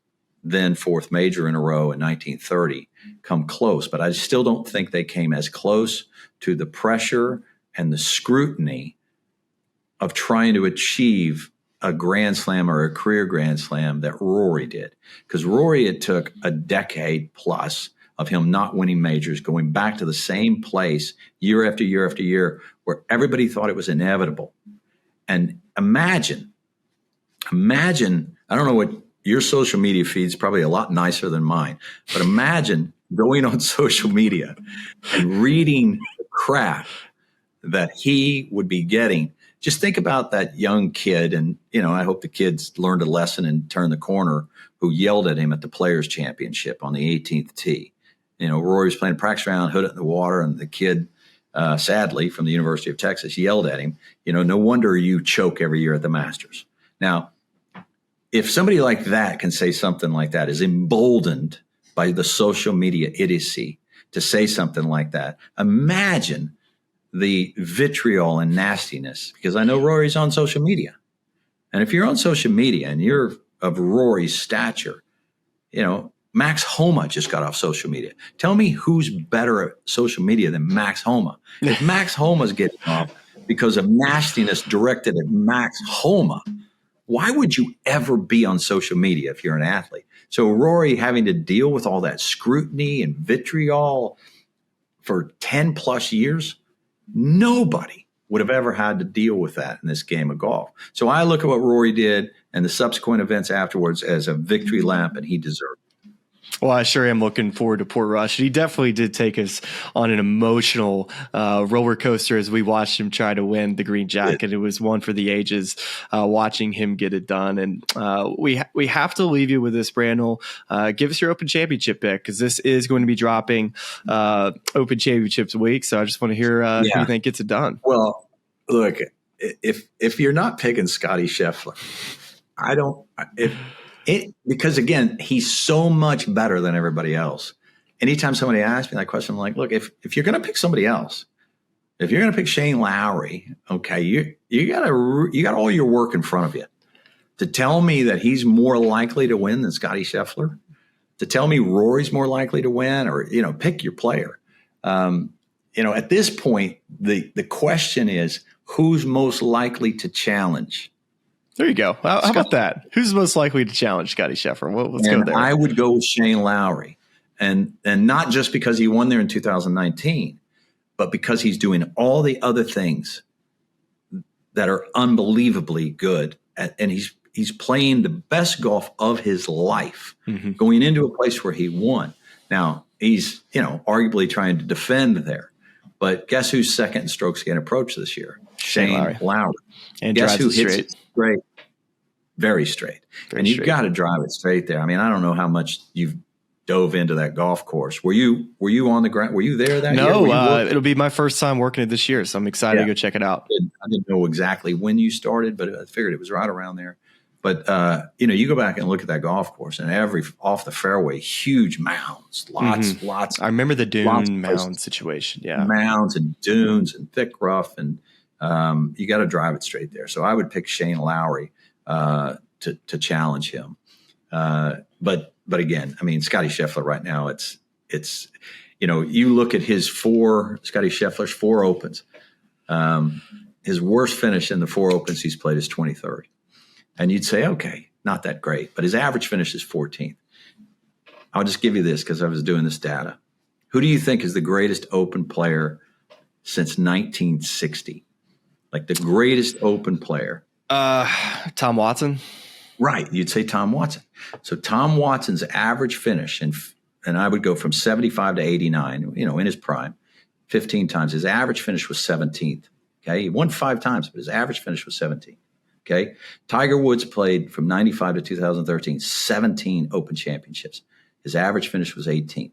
then 4th major in a row in 1930, come close. But I still don't think they came as close to the pressure and the scrutiny of trying to achieve a Grand Slam or a career Grand Slam that Rory did. Because Rory, it took a decade plus of him not winning majors, going back to the same place year after year after year, where everybody thought it was inevitable. And imagine, I don't know what your social media feed's probably a lot nicer than mine, but imagine going on social media and reading the crap that he would be getting. Just think about that young kid, and I hope the kids learned a lesson and turned the corner, who yelled at him at the Players' Championship on the 18th tee. Rory was playing a practice round, hood it in the water, and the kid, sadly, from the University of Texas, yelled at him, no wonder you choke every year at the Masters. Now, if somebody like that can say something like that, is emboldened by the social media idiocy to say something like that, imagine the vitriol and nastiness, because I know Rory's on social media. And if you're on social media and you're of Rory's stature, Max Homa just got off social media. Tell me who's better at social media than Max Homa. If Max Homa's getting off because of nastiness directed at Max Homa, why would you ever be on social media if you're an athlete? So Rory having to deal with all that scrutiny and vitriol for 10 plus years, nobody would have ever had to deal with that in this game of golf. So I look at what Rory did and the subsequent events afterwards as a victory lap, and he deserved it. Well, I sure am looking forward to Portrush. He definitely did take us on an emotional roller coaster as we watched him try to win the green jacket. It was one for the ages, watching him get it done. And we have to leave you with this, Brandel. Give us your Open Championship pick, because this is going to be dropping Open Championships week. So I just want to hear who you think gets it done. Well, look, if you're not picking Scottie Scheffler, because again, he's so much better than everybody else. Anytime somebody asks me that question, I'm like, look, if you're going to pick somebody else, if you're going to pick Shane Lowry, okay, you got all your work in front of you. To tell me that he's more likely to win than Scottie Scheffler, to tell me Rory's more likely to win, or pick your player. At this point, the question is, who's most likely to challenge? There you go. How about that? Who's most likely to challenge Scottie Scheffler? Let's go there. I would go with Shane Lowry, and not just because he won there in 2019, but because he's doing all the other things that are unbelievably good, and he's playing the best golf of his life, going into a place where he won. Now he's arguably trying to defend there, but guess who's second in strokes gained approach this year? Shane Lowry. And guess who hits straight. it straight? Very straight. And you've got to drive it straight there. I mean, I don't know how much you've dove into that golf course. Were you on the ground? Were you there that year? No, it'll be my first time working it this year, so I'm excited to go check it out. I didn't know exactly when you started, but I figured it was right around there. But, you go back and look at that golf course, and every off the fairway, huge mounds, lots. I remember the dune mound situation. Yeah. Mounds and dunes and thick rough, and you got to drive it straight there. So I would pick Shane Lowry to challenge him. But again, I mean, Scottie Scheffler right now, it's you look at Scottie Scheffler's 4 Opens. His worst finish in the 4 Opens he's played is 23rd. And you'd say, okay, not that great, but his average finish is 14th. I'll just give you this because I was doing this data. Who do you think is the greatest Open player since 1960? Like the greatest Open player? Tom Watson. Right. You'd say Tom Watson. So Tom Watson's average finish, and I would go from 75 to 89, in his prime, 15 times. His average finish was 17th. Okay. He won 5 times, but his average finish was 17th. Okay. Tiger Woods played from 95 to 2013, 17 Open championships. His average finish was 18th.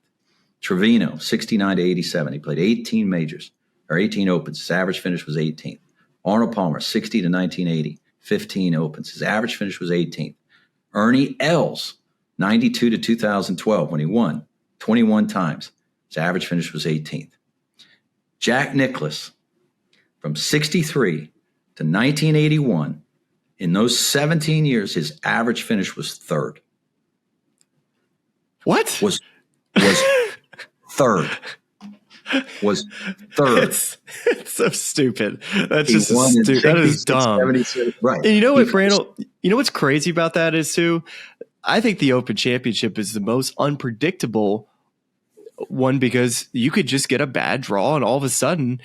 Trevino, 69 to 87. He played 18 majors or 18 Opens. His average finish was 18th. Arnold Palmer, 60 to 1980, 15 Opens. His average finish was 18th. Ernie Els, 92 to 2012 when he won 21 times. His average finish was 18th. Jack Nicklaus, from 63 to 1981, in those 17 years, his average finish was 3rd. What? Was 3rd. Was 3rd. It's so stupid. That's just stupid. That is dumb. Right. And you know what, Brandel? You know what's crazy about that is too? I think the Open Championship is the most unpredictable one because you could just get a bad draw and all of a sudden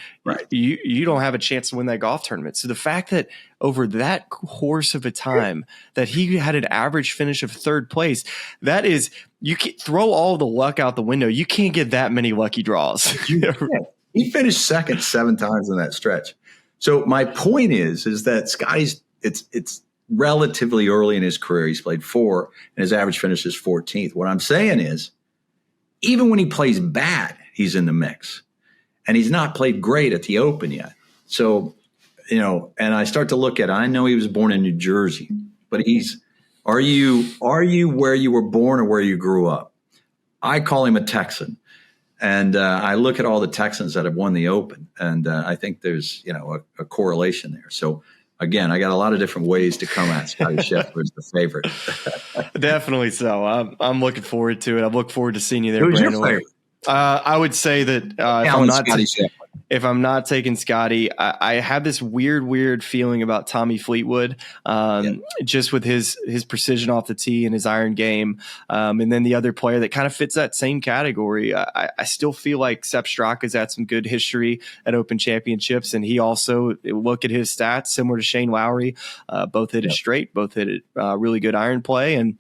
you don't have a chance to win that golf tournament. So the fact that over that course of a time that he had an average finish of 3rd place, that is, you can throw all the luck out the window. You can't get that many lucky draws. He finished 2nd 7 times in that stretch. So my point is that Scottie's it's relatively early in his career. He's played 4 and his average finish is 14th. What I'm saying is, even when he plays bad, he's in the mix. And he's not played great at the Open yet. So, and I start to look at, I know he was born in New Jersey, but he's Are you where you were born or where you grew up? I call him a Texan. And I look at all the Texans that have won the Open, and I think there's, a correlation there. So, again, I got a lot of different ways to come at Scottie Scheffler as the favorite. Definitely so. I'm looking forward to it. I look forward to seeing you there, Who's your Brandel. favorite? I would say that if I'm not taking Scottie, I have this weird feeling about Tommy Fleetwood, just with his precision off the tee and his iron game. And then the other player that kind of fits that same category, I still feel like Sepp Straka's had some good history at Open Championships. And he also, look at his stats, similar to Shane Lowry, both hit it straight, both hit it really good iron play. And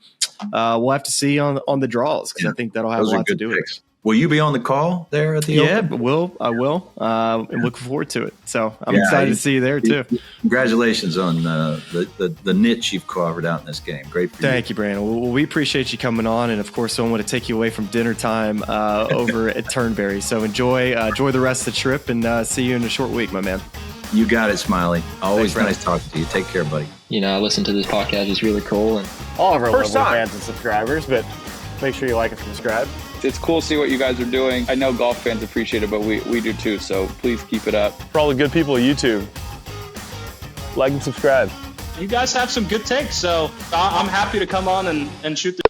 we'll have to see on the draws, because I think that'll have a lot to do with it. Will you be on the call there at the Open? I will. I'm looking forward to it. So I'm excited to see you there too. Congratulations on the niche you've covered out in this game. Great for you. Thank you, Brandon. Well, we appreciate you coming on. And of course, I want to take you away from dinner time over at Turnberry. So enjoy the rest of the trip, and see you in a short week, my man. You got it, Smylie. Always Thanks, nice talking to you. Take care, buddy. I listen to this podcast. It's really cool. And all of our First lovely time. fans and subscribers, but make sure you like and subscribe. It's cool to see what you guys are doing. I know golf fans appreciate it, but we do too, so please keep it up. For all the good people at YouTube, like and subscribe. You guys have some good takes, so I'm happy to come on and shoot the